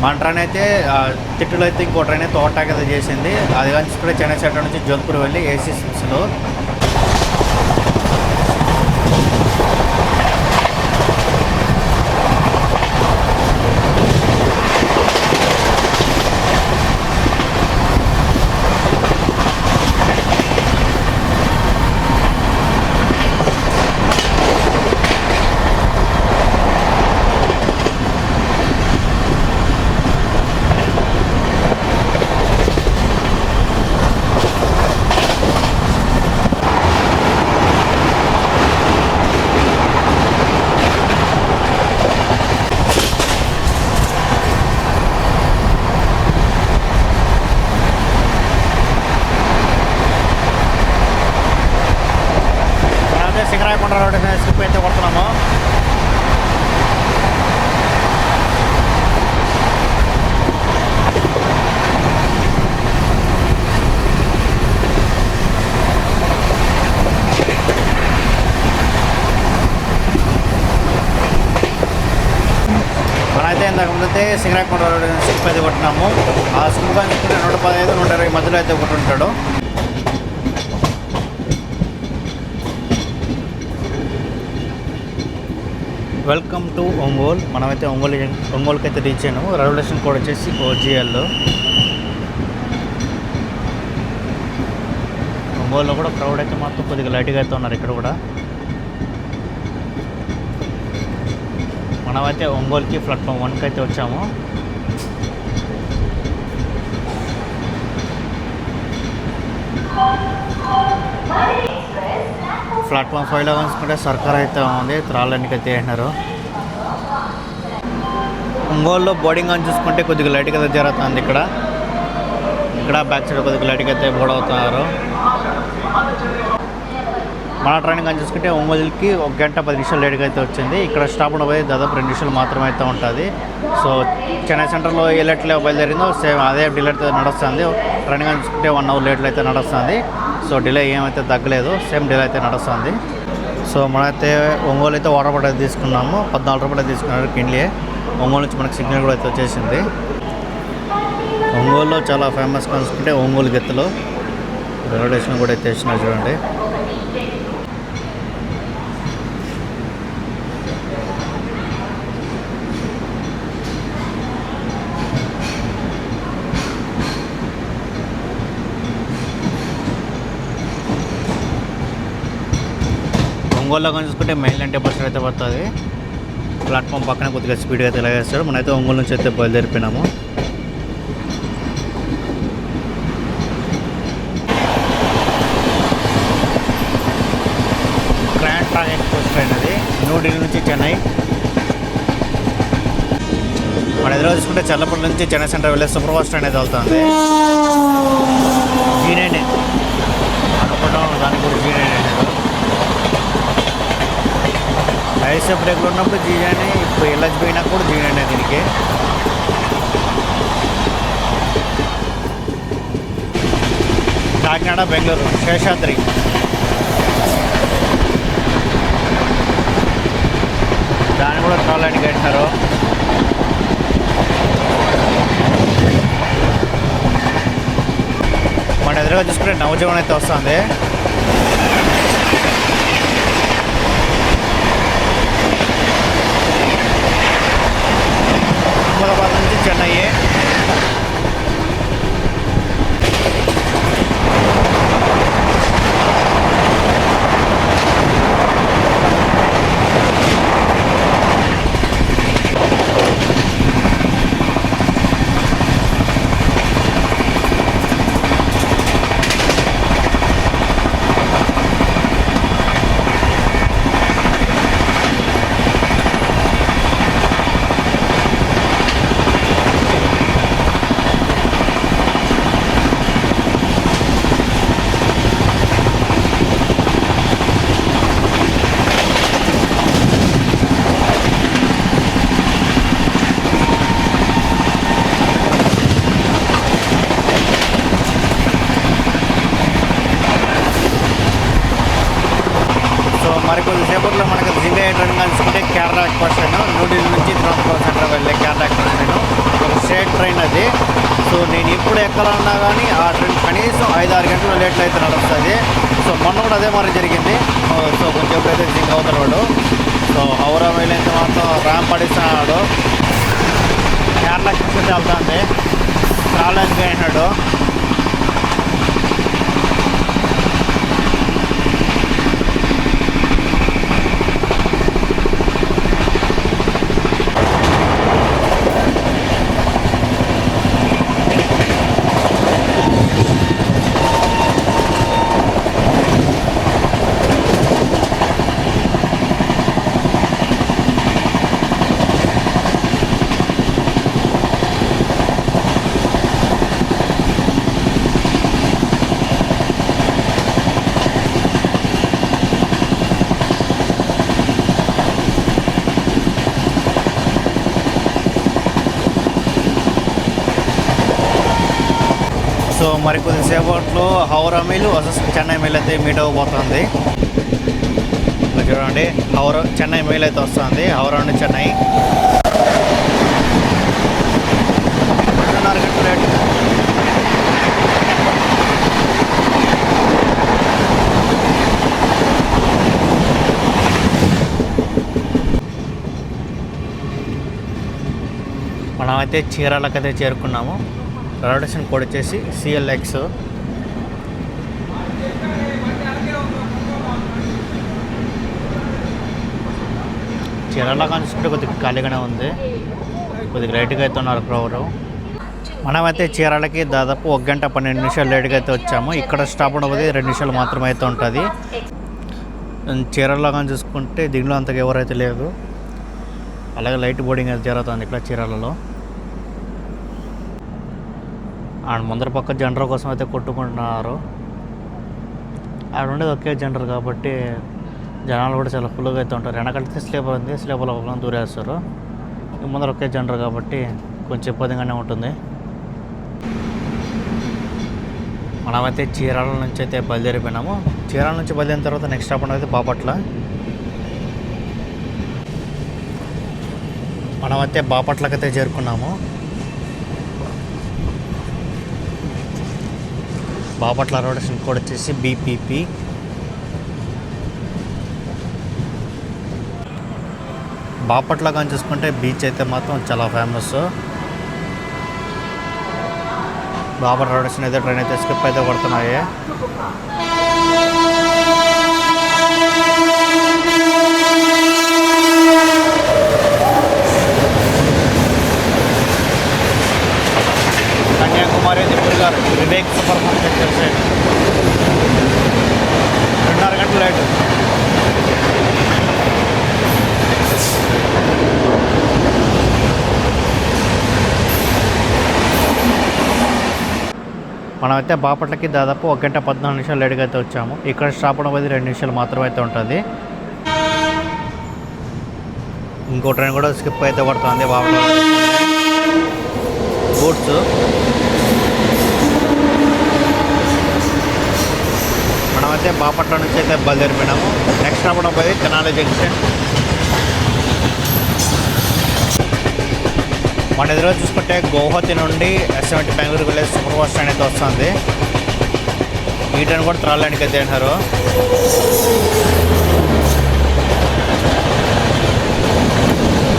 మన ట్రైన్ అయితే తిట్టులో అయితే ఇంకో ట్రైన్ అయితే ఓవర్టేక్ అయితే చేసింది. అది కానీ ఇప్పుడే చెన్నై సెంటర్ నుంచి జోధ్పూర్ వెళ్ళి AC 6లో. సింగరాయకొండ రోడ్ స్కిప్ అయితే కొడుతున్నాము. మనైతే ఇందాక ముందైతే సింగరాయకొండ రోడ్ స్కిప్ అయితే కొట్టినాము. ఆ స్కిప్ కానీ 115, 120 మధ్యలో అయితే కొట్టుంటాడు. Welcome to Ongole. మనమైతే ఒంగోలుకి అయితే రీచ్ అయినాము. రైల్వే స్టేషన్ కోడ్ వచ్చేసి OGL. ఒంగోలులో కూడా క్రౌడ్ అయితే మాత్రం కొద్దిగా లైట్గా అయితే ఉన్నారు ఇక్కడ కూడా. మనమైతే ఒంగోలుకి ప్లాట్ఫామ్ 1కి అయితే వచ్చాము. ప్లాట్ఫామ్ 5లో చూసుకుంటే సర్కార్ అయితే ఉంది, త్రాళ్ళనికి అయితే వేసినారు. ఒంగోలులో బోర్డింగ్ అని చూసుకుంటే కొద్దిగా లైట్గా అయితే జరుగుతుంది. ఇక్కడ బ్యాక్ సైడ్ కొద్దిగా లైట్గా అయితే బోర్డ్ అవుతున్నారు. మన ట్రైనింగ్ అని చూసుకుంటే ఒంగోలుకి 1 గంట 10 నిమిషాలు లేట్గా అయితే వచ్చింది. ఇక్కడ స్టాప్ ఉండబోయే దాదాపు 2 నిమిషాలు మాత్రమే అయితే ఉంటుంది. సో చెన్నై సెంటర్లో ఏ లేట్లో బయలుదేరిందో సేమ్ అదే డిలే అయితే నడుస్తుంది. ట్రైనింగ్ అని చూసుకుంటే 1 అవర్ లేట్లో అయితే నడుస్తుంది. సో డిలే ఏమైతే తగ్గలేదు, సేమ్ డిలే అయితే నడుస్తుంది. సో మనమైతే ఒంగోలు అయితే వాటర్ బాటిల్ అయితే తీసుకున్నాము. 14 రూపాయలు తీసుకున్నారు కిండ్లీ. ఒంగోలు నుంచి మనకి సిగ్నల్ కూడా అయితే వచ్చేసింది. ఒంగోలులో చాలా ఫేమస్ చూసుకుంటే ఒంగోలు గెత్తలు రైల్వే స్టేషన్ కూడా అయితే వేసినారు చూడండి. ఒంగోలులో కానీ చూసుకుంటే మెయిన్ లైన్ టెంపరేచర్ అయితే పడుతుంది. ప్లాట్ఫామ్ పక్కన కొద్దిగా స్పీడ్గా అయితే లాగేస్తాడు. మనమైతే ఒంగోలు నుంచి అయితే బయలుదేరిపోయినాము. గ్రాండ్ ట్రాక్ ఎక్స్ప్రెస్ ట్రైన్ అది న్యూఢిల్లీ నుంచి చెన్నై. మన ఎదురు చూసుకుంటే చల్లపల్లి నుంచి చెన్నై సెంటర్ వెళ్ళే సూపర్ ఫాస్ట్ ట్రైన్ అయితే వెళ్తుంది. G9 అనుకుంటాం, దానికి కూడా G9 ఐసీ బ్రేక్లో ఉన్నప్పుడు G9, ఇప్పుడు ఎల్హెచ్ పోయినా కూడా G9 దీనికి. కాకినాడ బెంగళూరు శేషాద్రి. దాన్ని కూడా ట్రాలైన్కి కట్టినారు. మన ఎదురుగా చూసుకుంటే నవజీవన్ అయితే వస్తుంది. అహ్మదాబాద్ నుంచి చెన్నై. మరికొద్దిసేపట్లో మనకి జింగా ట్రైన్ కలిసుకుంటే కేరళ ఎక్స్ప్రెస్ ట్రైన్ న్యూఢిల్లీ నుంచి తిరువనంతపురం సెంటర్ వెళ్ళే కేరళ ఎక్స్ప్రెస్ ట్రైన్ ఒక స్టేట్ ట్రైన్ అది. సో నేను ఎప్పుడు ఎక్కాలన్నా కానీ ఆ ట్రైన్ కనీసం 5-6 గంటలు లేట్లు అయితే నడుస్తుంది. సో మొన్న కూడా అదే మరి జరిగింది. సో కొంచెం ఎప్పుడైతే జింగ్ అవుతున్నాడు. సో హౌరా వెళ్ళేంత మాత్రం ర్యాంప్ పడిస్తున్నాడు. కేరళ ఎక్స్ప్రెస్ వెళ్తుంది, ట్రాలైన్కి అయినాడు. సో మరి కొద్దిసేపట్లో Howrah mail versus Chennai mail అయితే మీట్ అవ్వబోతుంది. చూడండి, చెన్నై మెయిల్ అయితే వస్తుంది. హౌరా నుండి చెన్నై 2.5 గంటల లేట్. మనమైతే చీరాలకైతే చేరుకున్నాము. రైల్వే స్టేషన్ కోడ్ వచ్చేసి CLX. చీరాల కానీ చూసుకుంటే కొద్దిగా ఖాళీగానే ఉంది, కొద్దిగా లైట్గా అయితే ఉన్నారు క్రౌడ్. మనమైతే చీరాలకి దాదాపు 1 గంట 12 నిమిషాలు లేట్గా అయితే వచ్చాము. ఇక్కడ స్టాప్ ఉండబోది 2 నిమిషాలు మాత్రమే అయితే ఉంటుంది. చీరాలలో కానీ చూసుకుంటే దీనిలో అంతగా ఎవరైతే లేదు. అలాగే లైట్ బోర్డింగ్ అయితే జరుగుతుంది ఇక్కడ చీరాలలో. అండ్ ముందర పక్క జనరల్ కోసం అయితే కొట్టుకుంటున్నారు. ఆడ ఉండేది ఒకే జనరల్ కాబట్టి జనాలు కూడా చాలా ఫుల్గా అయితే ఉంటారు. వెనకడితే స్లీపర్ ఉంది, స్లీపర్లో ఒక దూరేస్తారు. ముందర ఒకే జనరల్ కాబట్టి కొంచెం ఇబ్బందిగానే ఉంటుంది. మనమైతే చీరాల నుంచి అయితే బయలుదేరిపోయినాము. చీరాల నుంచి బయలుదేరిన తర్వాత నెక్స్ట్ స్టాప్ అయితే బాపట్ల. మనమైతే బాపట్లకైతే చేరుకున్నాము. బాపట్ల రోడ్ కోడ్ వచ్చేసి BPP. బాపట్ల కానీ చూసుకుంటే బీచ్ అయితే మాత్రం చాలా ఫేమస్. బాపట్ల రోడ్ అయితే ట్రైన్ అయితే స్కిప్ అయితే కొడుతున్నాయి. కన్యాకుమారి దిబ్బుగారు వివేక్ సూపర్ మార్కెట్ తెలిసే 2.5 గంటలు లేట్. మనమైతే బాపట్లకి దాదాపు 1 గంట 14 నిమిషాలు లేట్గా అయితే వచ్చాము. ఇక్కడ స్టాప్ ఉండబోది 2 నిమిషాలు మాత్రమే అయితే ఉంటుంది. ఇంకో ట్రైన్ కూడా స్కిప్ అయితే పడుతుంది బాపట్ల గూడ్స్. మనమైతే బాపట్ల నుంచి అయితే బయలుదేరిపోయినాము. నెక్స్ట్ స్టాప్ ఉండబోది తెనాలి జంక్షన్. మన ఎదురుగా చూసుకుంటే గౌహతి నుండి S70 బెంగళూరు వెళ్ళే సూపర్ ఫాస్ట్ ట్రైన్ అయితే వస్తుంది. ఈ ట్రైన్ కూడా త్రాలడానికి అయితే అంటారు.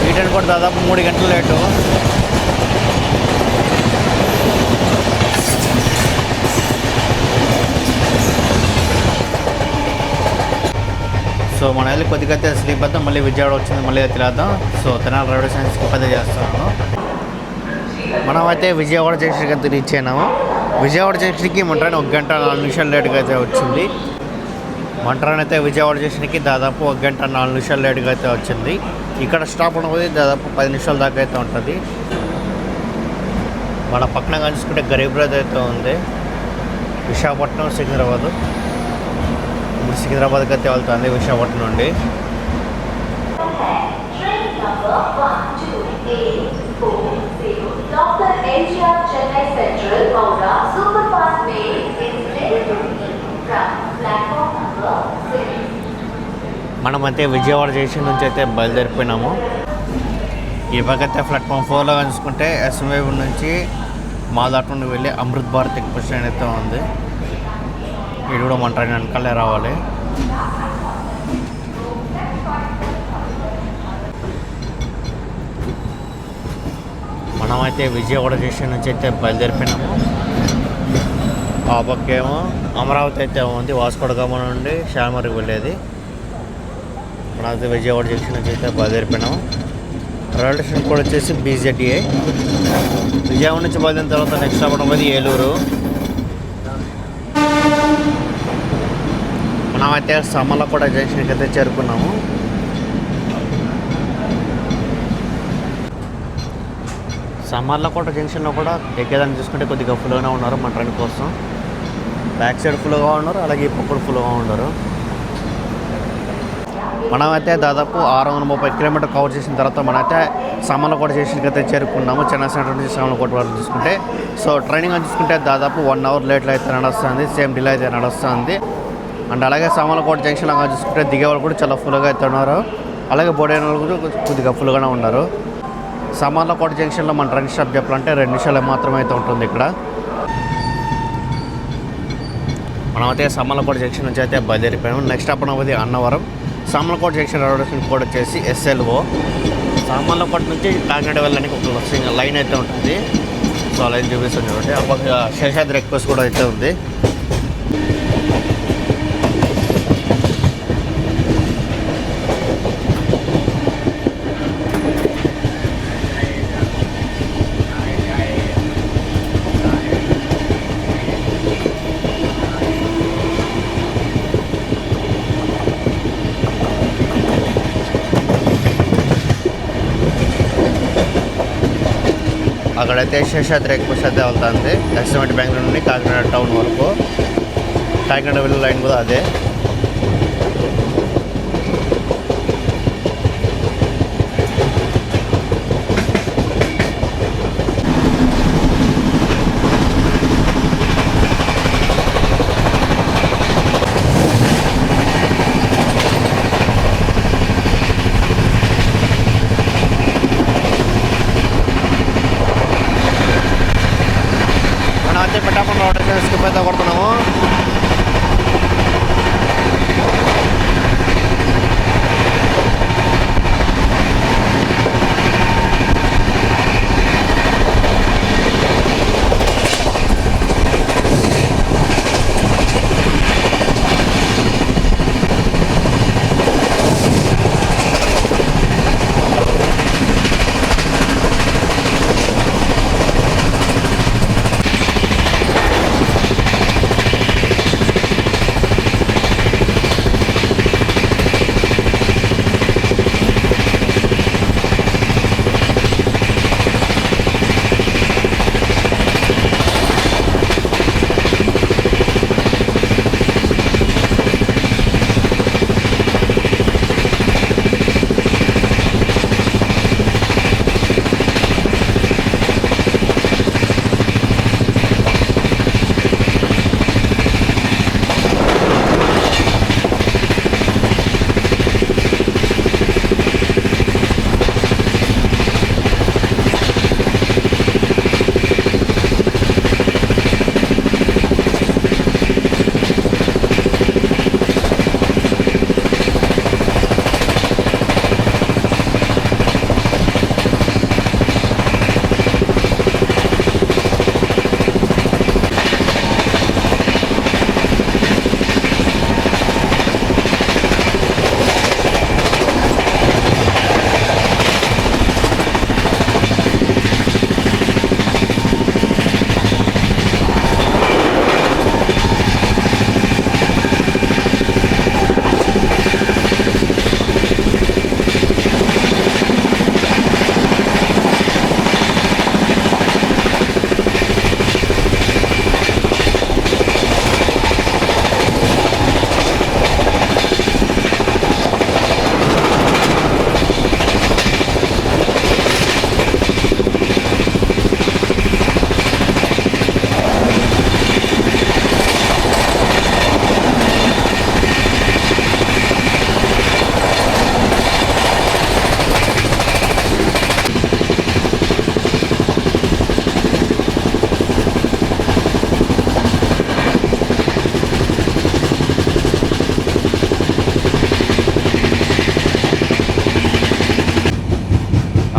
ఈ ట్రైన్ కూడా దాదాపు 3 గంటలు లేటు. సో మన వెళ్ళి కొద్దిగా అయితే స్లీప్ అవుతాం. మళ్ళీ విజయవాడ వచ్చింది, మళ్ళీ తెలియదాం. So Tenali railway station skip అయితే చేస్తున్నాను. మనమైతే విజయవాడ జంక్షన్కి అయితే రీచ్ అయినాము. విజయవాడ జంక్షన్కి మన ట్రైన్ 1 గంట 4 నిమిషాలు లేట్గా అయితే వచ్చింది. మన ట్రైన్ అయితే విజయవాడ జంక్షన్కి దాదాపు 1 గంట 4 నిమిషాలు లేట్గా అయితే వచ్చింది. ఇక్కడ స్టాప్ ఉండబోది దాదాపు 10 నిమిషాల దాకా అయితే ఉంటుంది. మన పక్కన కలుసుకుంటే గరీబ్ రాజ్ అయితే ఉంది. విశాఖపట్నం సికింద్రాబాద్. ఇప్పుడు సికింద్రాబాద్కి అయితే వెళ్తుంది విశాఖపట్నం నుండి. మనమైతే విజయవాడ జంక్షన్ నుంచి అయితే బయలుదేరిపోయినాము. ఈ పక్కైతే ప్లాట్ఫామ్ 4లో చూసుకుంటే SM నుంచి మాదాట్ నుండి వెళ్ళి అమృత్ భారత్ ఎక్స్ప్రెస్ ట్రైన్ అయితే ఉంది. ఇది కూడా మన ట్రైన్ వెనకాలే రావాలి. మనమైతే విజయవాడ జంక్షన్ నుంచి అయితే బయలుదేరిపోయినాము. ఆ పక్కేమో అమరావతి అయితే ఉంది, వాస్కోడ గామ నుండి శాలమరికి వెళ్ళేది. మనమైతే విజయవాడ జంక్షన్ నుంచి అయితే బయలుదేరిపోయినాము. రైల్వే స్టేషన్ కూడా వచ్చేసి BZA. విజయవాడ నుంచి బయలుదేరిన తర్వాత నెక్స్ట్ స్టాప్ ఉండబోది ఏలూరు. మనమైతే సామర్లకోట జంక్షన్కి అయితే చేరుకున్నాము. సామర్లకోట జంక్షన్లో కూడా ఎక్కేదాన్ని చూసుకుంటే కొద్దిగా ఫుల్గానే ఉన్నారు మన ట్రైన్ కోసం. బ్యాక్ సైడ్ ఫుల్గా ఉన్నారు, అలాగే ఈ పక్కన ఫుల్గా ఉన్నారు. మనమైతే దాదాపు 630 కిలోమీటర్ కవర్ చేసిన తర్వాత మనమైతే సామర్లకోట జంక్షన్కి అయితే చేరుకున్నాము. చెన్నై సెంటర్ నుంచి సామర్లకోట వరకు చూసుకుంటే. సో ట్రైనింగ్ అని చూసుకుంటే దాదాపు 1 అవర్ లేట్లో అయితే నడుస్తుంది, సేమ్ డిలే అయితే నడుస్తుంది. అండ్ అలాగే సామర్లకోట జంక్షన్లో చూసుకుంటే దిగేవాళ్ళు కూడా చాలా ఫుల్గా అయితే ఉన్నారు, అలాగే బోడైన వాళ్ళు కూడా కొద్దిగా ఫుల్గానే ఉన్నారు. సామర్లకోట జంక్షన్లో మన ట్రైన్ స్టాప్ చెప్పాలంటే 2 నిమిషాలు మాత్రమే అయితే ఉంటుంది ఇక్కడ. మనమైతే సామర్లకోట జంక్షన్ నుంచి అయితే బయలుదేరిపోయాము. నెక్స్ట్ స్టాప్ అనేది Annavaram. Samarlakota junction railway station code వచ్చేసి SLO. సామర్లకోట నుంచి కాకినాడ వెళ్ళడానికి ఒక లైన్ అయితే ఉంటుంది. సో లైన్ చూపిస్తుంది చూడండి. అప్పుడు శేషాద్రి ఎక్స్ప్రెస్ కూడా అయితే ఉంది. అక్కడైతే శేషాద్రి ఎక్స్ప్రెస్ అయితే వెళ్తుంది ఎస్ఎంటి బెంగళూరు నుండి కాకినాడ టౌన్ వరకు. కాకినాడ వెళ్ళే లైన్ కూడా అదే. అయితే పెట్టకుండా రోడ్ స్కిప్ అయితే కొడుతున్నాము.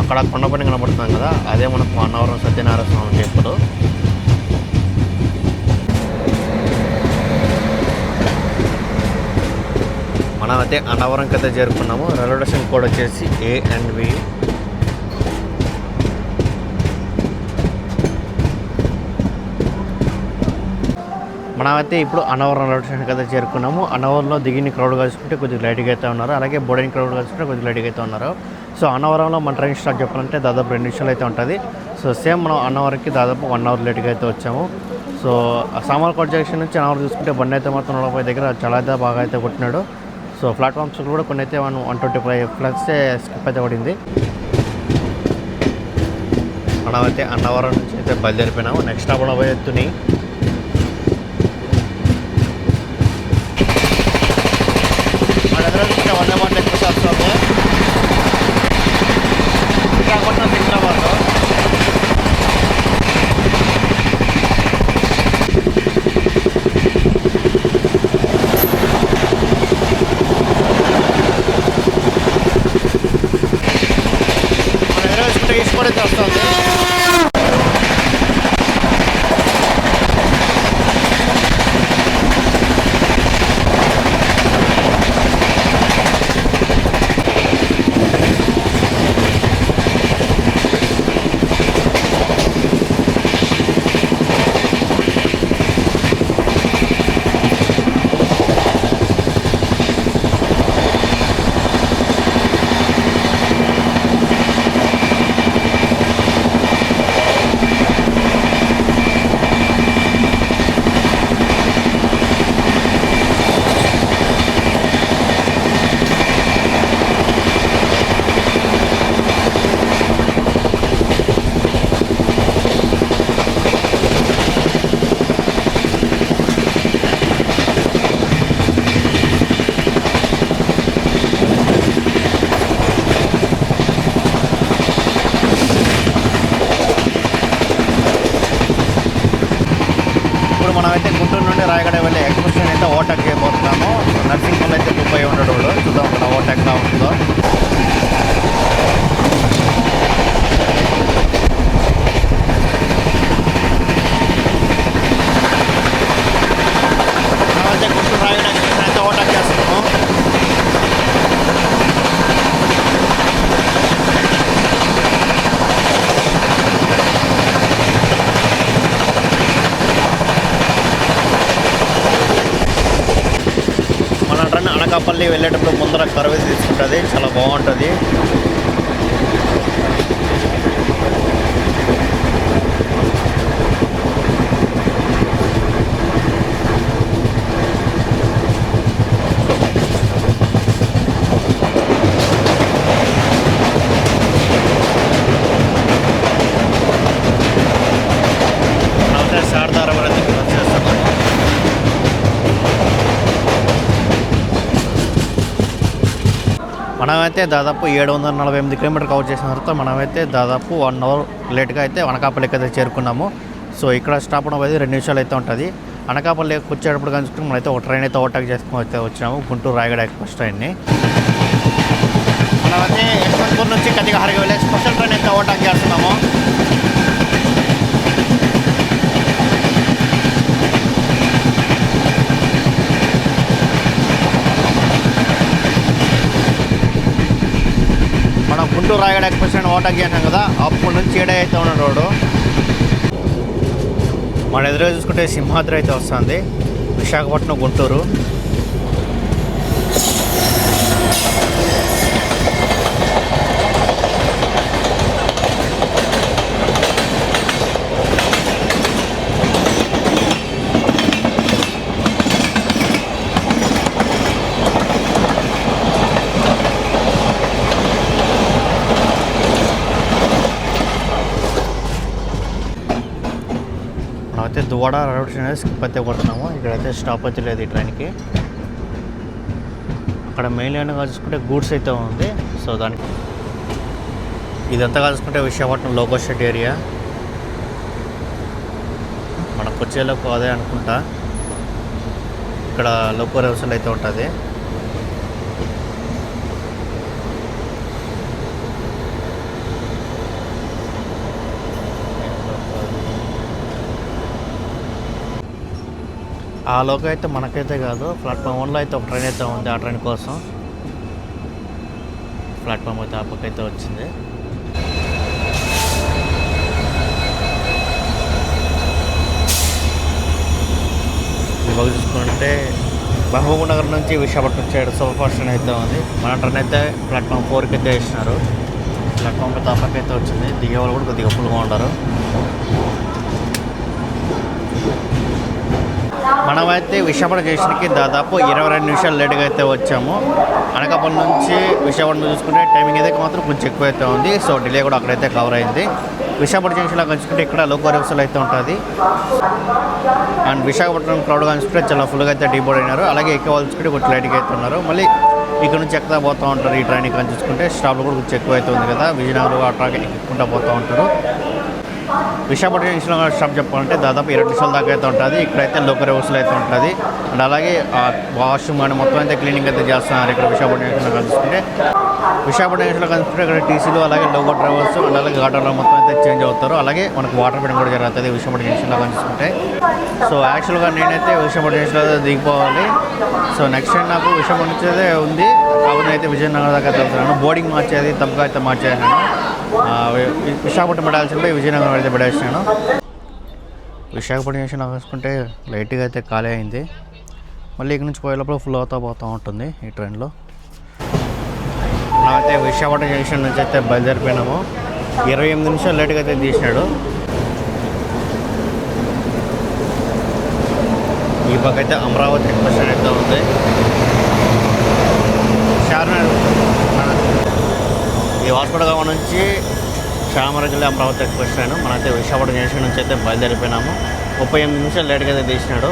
అక్కడ కొండపల్లి కనబడుతున్నాం కదా, అదే మనకు అన్నవరం సత్యనారాయణ స్వామి టెంపుల్. మనమైతే అన్నవరంకి అయితే చేరుకున్నాము. రైల్వే స్టేషన్ కోడ్ వచ్చేసి ANV. మనమైతే ఇప్పుడు అన్నవరం రైల్వే స్టేషన్కి అయితే చేరుకున్నాము. అన్నవరంలో దిగిన క్రౌడ్ కలుసుకుంటే కొద్దిగా లైట్గా అయితే ఉన్నారు, అలాగే బోర్డైన క్రౌడ్ కలుసుకుంటే కొద్దిగా లైట్గా అయితే ఉన్నారు. సో అన్నవరంలో మన ట్రైన్ స్టార్ట్ చెప్పాలంటే దాదాపు 2 నిమిషాలు అయితే ఉంటుంది. సో సేమ్ మనం అన్నవరంకి దాదాపు 1 అవర్ లేట్గా అయితే వచ్చాము. సో సామర్లకోట జంక్షన్ నుంచి అన్నవరం చూసుకుంటే బండి అయితే మాత్రం 40 దగ్గర చాలా అయితే బాగా అయితే కొట్టినాడు. సో ప్లాట్ఫామ్స్ కూడా కొన్ని అయితే 125 ఫ్లక్స్ స్కిప్ అయితే పడింది. మనమైతే అన్నవరం నుంచి అయితే బయలుదేరిపోయినాము. నెక్స్ట్ స్టాప్ కూడా పోయి ఎత్తుని వందే మాటలు ఎక్కువ వస్తాము. కాకుండా సికింద్రాబాద్ మన 20 ఈస్ట్ కూడా వస్తుంది. ఓవర్టేక్ చేయబోతున్నాము. నర్సింగ్లో అయితే మూవ్ అయి ఉన్నాడు వాడు. చూద్దాం అక్కడ ఓవర్టేక్ ఎలా ఉంటుందో. మనమైతే గుంటూరు రాయడానికి అయితే ఓవర్టేక్ చేస్తున్నాము. అనకాపల్లి వెళ్ళేటప్పుడు ముందర కర్వ్ తీసుకుంటుంది, చాలా బాగుంటుంది. మనమైతే దాదాపు 748 కిలోమీటర్ కవర్ చేసిన తర్వాత మనమైతే దాదాపు 1 అవర్ లేట్గా అయితే అనకాపల్లికి అయితే చేరుకున్నాము. సో ఇక్కడ స్టాప్ అనేది 2 నిమిషాలు అయితే ఉంటుంది. అనకాపల్లికి వచ్చేటప్పుడు కనుక మనమైతే ఒక ట్రైన్ అయితే ఓవర్టేక్ చేసుకుని అయితే వచ్చినాము, గుంటూరు రాయగడ ఎక్స్ప్రెస్ ట్రైన్ని. మనమైతే యశ్వంతపూర్ నుంచి కదిగహారికి వెళ్ళే స్పెషల్ ట్రైన్ అయితే ఓవర్టేక్ చేస్తున్నాము. మనం Guntur Rayagada express train overtake చేసాం కదా, అప్పటి నుంచి ఏడే అయితే ఉన్నాడు రోడ్డు. మన ఎదురుగా చూసుకుంటే సింహాద్రి అయితే వస్తుంది, విశాఖపట్నం గుంటూరు. అయితే దువాడ రైల్వే స్టేషన్ స్కిప్ అయితే కొడుతున్నాము. ఇక్కడైతే స్టాప్ అయితే లేదు ఈ ట్రైన్కి. అక్కడ మెయిన్ లైన్గా చూసుకుంటే గూడ్స్ అయితే ఉంది. సో దానికి ఇదంతా చూసుకుంటే విశాఖపట్నం లోకో షెడ్ ఏరియా. మనకు వచ్చేలోపు అదే అనుకుంటా. ఇక్కడ లోకో రేవసల్ అయితే ఉంటుంది. ఆ లోకో అయితే మనకైతే కాదు, ప్లాట్ఫామ్ 1లో అయితే ఒక ట్రైన్ అయితే ఉంది. ఆ ట్రైన్ కోసం ప్లాట్ఫామ్ అయితే ఆ పక్క అయితే వచ్చింది. ఇవాళ చూసుకుంటే మహబూబ్ నగర్ నుంచి విశాఖపట్నం వచ్చే సూపర్ ఫాస్ట్ ట్రైన్ అయితే ఉంది. మన ట్రైన్ అయితే ప్లాట్ఫామ్ 4కి అయితే వేసినారు. ప్లాట్ఫామ్ అయితే ఆ పక్క అయితే వచ్చింది. దిగేవాళ్ళు కూడా కొద్దిగా ఫుల్గా ఉంటారు. మనమైతే విశాఖపట్నం స్టేషన్కి దాదాపు 22 నిమిషాలు లేట్గా అయితే వచ్చాము. అనకాపల్లి నుంచి విశాఖపట్నం చూసుకుంటే టైమింగ్ అయితే మాత్రం కొంచెం ఎక్కువ అయితే ఉంది. సో డిలే కూడా అక్కడైతే కవర్ అయింది. విశాఖపట్నం జంక్షన్లో కలుసుకుంటే ఇక్కడ లోకో రేవసల్ అయితే ఉంటుంది. అండ్ విశాఖపట్నం క్రౌడ్ కలుసుకుంటే చాలా ఫుల్గా అయితే డీబోర్డ్ అయినారు. అలాగే ఎక్కువ చూసుకుంటే కొంచెం లైట్గా అయితే ఉన్నారు. మళ్ళీ ఇక్కడ నుంచి ఎక్కడా పోతూ ఉంటారు. ఈ ట్రైన్ కానీ చూసుకుంటే స్టాప్లో కూడా కొంచెం ఎక్కువ అయితే ఉంది కదా, విజయనగరం ఆ ట్రాక్ ఎక్కుంటూ పోతూ ఉంటారు. విశాఖపట్నం జంక్షన్లో స్టాప్ చెప్పాలంటే దాదాపు 2 నిమిషాల దాకా అయితే ఉంటుంది. ఇక్కడైతే లోకో రేవసల్ అయితే ఉంటుంది. అండ్ అలాగే వాష్రూమ్ కానీ మొత్తం అయితే క్లీనింగ్ అయితే చేస్తున్నారు ఇక్కడ విశాఖపట్నం జంక్షన్లో కలుసుకుంటే. విశాఖపట్నం జంక్షన్లో కలుసుకుంటే ఇక్కడ టీసీలు అలాగే లోకో డ్రైవర్స్ అండ్ అలాగే ఆటోలో మొత్తం అయితే చేంజ్ అవుతారు. అలాగే మనకు వాటర్ ఫిట్టింగ్ కూడా జరుగుతుంది విశాఖపట్నం జంక్షన్లో కలుసుకుంటే. సో యాక్చువల్గా నేనైతే విశాఖపట్నం జంక్షన్లో దిగిపోవాలి. సో నెక్స్ట్ టైం నాకు విశాఖపట్నం నుంచి అయితే ఉంది, కాబట్టి అయితే విజయనగరం దాకా వెళ్తున్నాను. బోర్డింగ్ మార్చేది తప్పుగా అయితే మార్చేసాను. విశాఖపట్నం పడాల్సిందే విజయనగరం అయితే పడేసాను. విశాఖపట్నం జంక్షన్ చూసుకుంటే లైట్గా అయితే ఖాళీ అయింది. మళ్ళీ ఇక్కడ నుంచి పోయేటప్పుడు ఫుల్ పోతూ ఉంటుంది ఈ ట్రైన్లో. మనమైతే విశాఖపట్నం జంక్షన్ నుంచి అయితే బయలుదేరిపోయినాము. 28 నిమిషాలు లేట్గా అయితే తీసినాడు. ఈ పక్క అయితే అమరావతి ఎక్స్ప్రెస్ అయితే ఉంది. ఈ వాస్కోడగామ నుంచి చామరాజులో అమరావతి ఎక్స్ప్రెస్ ట్రైన్. మనైతే విశాఖపట్నం జంక్షన్ నుంచి అయితే బయలుదేరిపోయినాము. 38 నిమిషాలు లేట్గా అయితే తీసినాడు.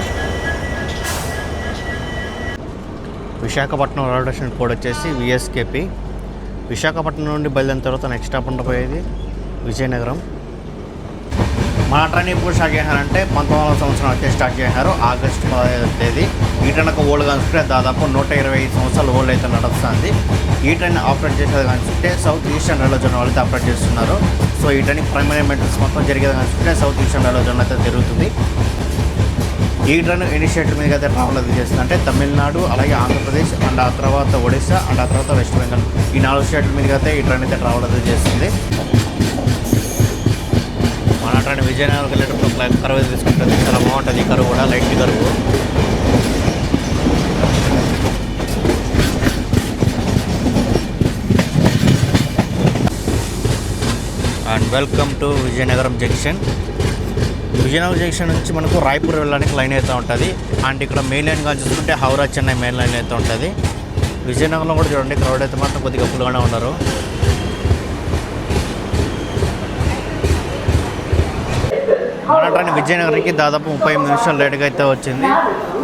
విశాఖపట్నం రైల్వే స్టేషన్ కోడ్ వచ్చేసి విఎస్కేపి. విశాఖపట్నం నుండి బయలుదేరిన తర్వాత నెక్స్ట్ స్టాప్ ఉండబోయేది విజయనగరం. మన ట్రైన్ ఎప్పుడు స్టార్ట్ చేశారంటే 1900 సంవత్సరం అయితే స్టార్ట్ చేశారు, ఆగస్టు 15వ తేదీ. ఈ ట్రైన్ ఒక ఓల్డ్ కనుకుంటే దాదాపు 125 సంవత్సరాలు ఓల్డ్ అయితే నడుస్తుంది. ఈ ట్రైన్ ఆపరేట్ చేసేది కనుకుంటే సౌత్ ఈస్టర్న్ రైల్వే జోన్ వాళ్ళైతే ఆపరేట్ చేస్తున్నారు. సో ఈ ట్రైన్ ప్రైమరీ మెయింటెనెన్స్ మొత్తం జరిగేది కనుకుంటే సౌత్ ఈస్టర్న్ రైల్వే జోన్ అయితే జరుగుతుంది. ఈ ట్రైన్ ఎన్ని స్టేట్ల మీద అయితే ట్రావెల్ అది చేస్తుంది అంటే తమిళనాడు, అలాగే ఆంధ్రప్రదేశ్ అండ్ ఆ తర్వాత ఒడిశా అండ్ ఆ తర్వాత వెస్ట్ బెంగాల్, ఈ 4 స్టేట్ల మీద అయితే ఈ ట్రైన్ అయితే ట్రావెల్ అది చేస్తుంది. మన ట్రైన్ విజయనగరం వెళ్ళేటప్పుడు కరువు తీసుకుంటుంది, చాలా బాగుంటుంది. ఈ కరువు కూడా లైట్ కరువు. And welcome to Vizianagaram junction. Vizianagaram junction నుంచి మనకు రాయ్పూర్ వెళ్ళడానికి లైన్ అయితే ఉంటుంది. అండ్ ఇక్కడ మెయిన్ లైన్గా చూసుకుంటే హౌరా చెన్నై మెయిన్ లైన్ అయితే ఉంటుంది. విజయనగరంలో కూడా చూడండి క్రౌడ్ అయితే మాత్రం కొద్దిగా ఫుల్గానే ఉన్నారు. మన ట్రైన్ విజయనగరంకి దాదాపు 35 నిమిషాలు లేట్గా అయితే వచ్చింది.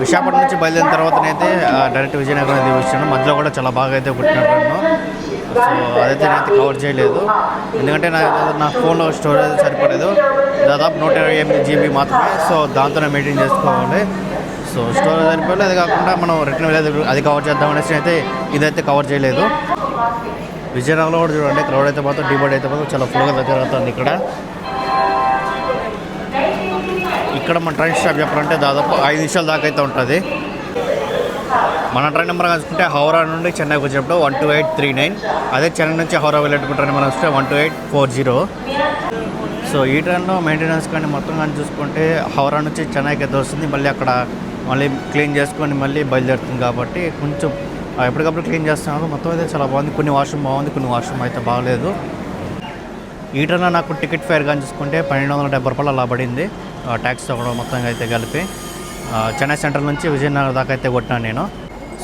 విశాఖపట్నం నుంచి బయలుదేరిన తర్వాతనైతే డైరెక్ట్ విజయనగరం అయితే వచ్చాను. మధ్యలో కూడా చాలా బాగా అయితే పుట్టినాడు నన్ను. సో అదైతే నేనైతే కవర్ చేయలేదు, ఎందుకంటే నా ఫోన్లో స్టోరేజ్ సరిపోలేదు. దాదాపు 128 GB మాత్రమే. సో దాంతోనే మెయింటైన్ చేసుకోవాలి. సో స్టోరేజ్ సరిపోలేదు. అది కాకుండా మనం రిటర్న్ వెళ్ళేది అది కవర్ చేద్దామనేసి అయితే ఇదైతే కవర్ చేయలేదు. విజయనగరంలో కూడా చూడండి క్రౌడ్ అయితే మాత్రం డిబోర్డ్ అయితే మాత్రం చాలా ఫుల్గా దగ్గర అవుతుంది. ఇక్కడ మన ట్రైన్ స్టాప్ చెప్పాలంటే దాదాపు 5 నిమిషాల దాకా అయితే ఉంటుంది. మన ట్రైన్ నెంబర్ కనుకుంటే హౌరా నుండి చెన్నైకి వచ్చేటప్పుడు 12839. అదే చెన్నై నుంచి హౌరా వెళ్ళేటప్పుడు ట్రైన్ నెంబర్ వస్తే 12840. సో ఈ ట్రైన్లో మెయింటెనెన్స్ కానీ మొత్తం కానీ చూసుకుంటే హౌరా నుంచి చెన్నైకి అయితే వస్తుంది. మళ్ళీ అక్కడ మళ్ళీ క్లీన్ చేసుకొని మళ్ళీ బయలుదేరుతుంది కాబట్టి కొంచెం ఎప్పటికప్పుడు క్లీన్ చేస్తున్నారు. మొత్తం అయితే చాలా బాగుంది. కొన్ని వాష్రూమ్ బాగుంది, కొన్ని వాష్రూమ్ అయితే బాగలేదు. ఈ ట్రైన్లో నాకు టికెట్ ఫేర్ కానీ చూసుకుంటే 1270 రూపాయలు అలా పడింది. ట్యాక్స్ కూడా మొత్తంగా అయితే కలిపి చెన్నై సెంట్రల్ నుంచి విజయనగరం దాకా అయితే కొట్టినాను నేను.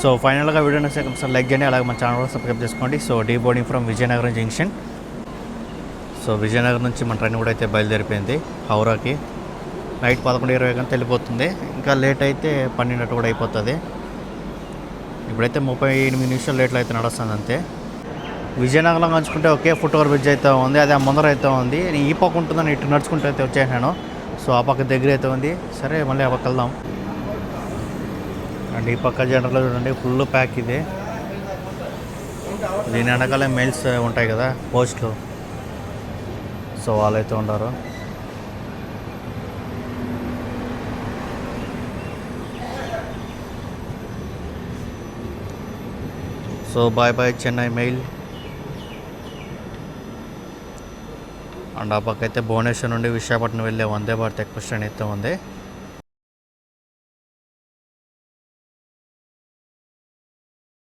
సో ఫైనల్గా వీడియో నచ్చితే ఒకసారి లైక్ చేయండి, అలాగే మన ఛానల్ కూడా సబ్స్క్రైబ్ చేసుకోండి. So the boarding from Vizianagaram junction. So Vizianagaram నుంచి మన ట్రైన్ కూడా అయితే బయలుదేరిపోయింది హౌరాకి. నైట్ 11:20 గంటలు వెళ్ళిపోతుంది. ఇంకా లేట్ అయితే 12 కూడా అయిపోతుంది. ఇప్పుడైతే 38 నిమిషాలు లేట్లు అయితే నడుస్తుంది అంతే. విజయనగరం నడుచుకుంటే ఒకే ఫుట్ ఓవర్ బ్రిడ్జ్ అయితే ఉంది, అది ఆ ముందర అయితే ఉంది. ఈ పక్క ఉంటుందని ఇటు నడుచుకుంటూ అయితే వచ్చేసాను. సో ఆ పక్క దగ్గర అయితే ఉంది. సరే మళ్ళీ ఆ పక్క వెళ్దాం. అండ్ ఈ పక్క జనరల్లో చూడండి ఫుల్ ప్యాక్ ఇది. దీని వెనకాల మెయిల్స్ ఉంటాయి కదా పోస్ట్లు, సో వాళ్ళైతే ఉండరు. So bye bye Chennai mail. And ఆ పక్క అయితే భువనేశ్వర్ నుండి విశాఖపట్నం వెళ్ళే వందే భారత్ ఎక్స్ప్రెస్ ట్రైన్ అయితే ఉంది.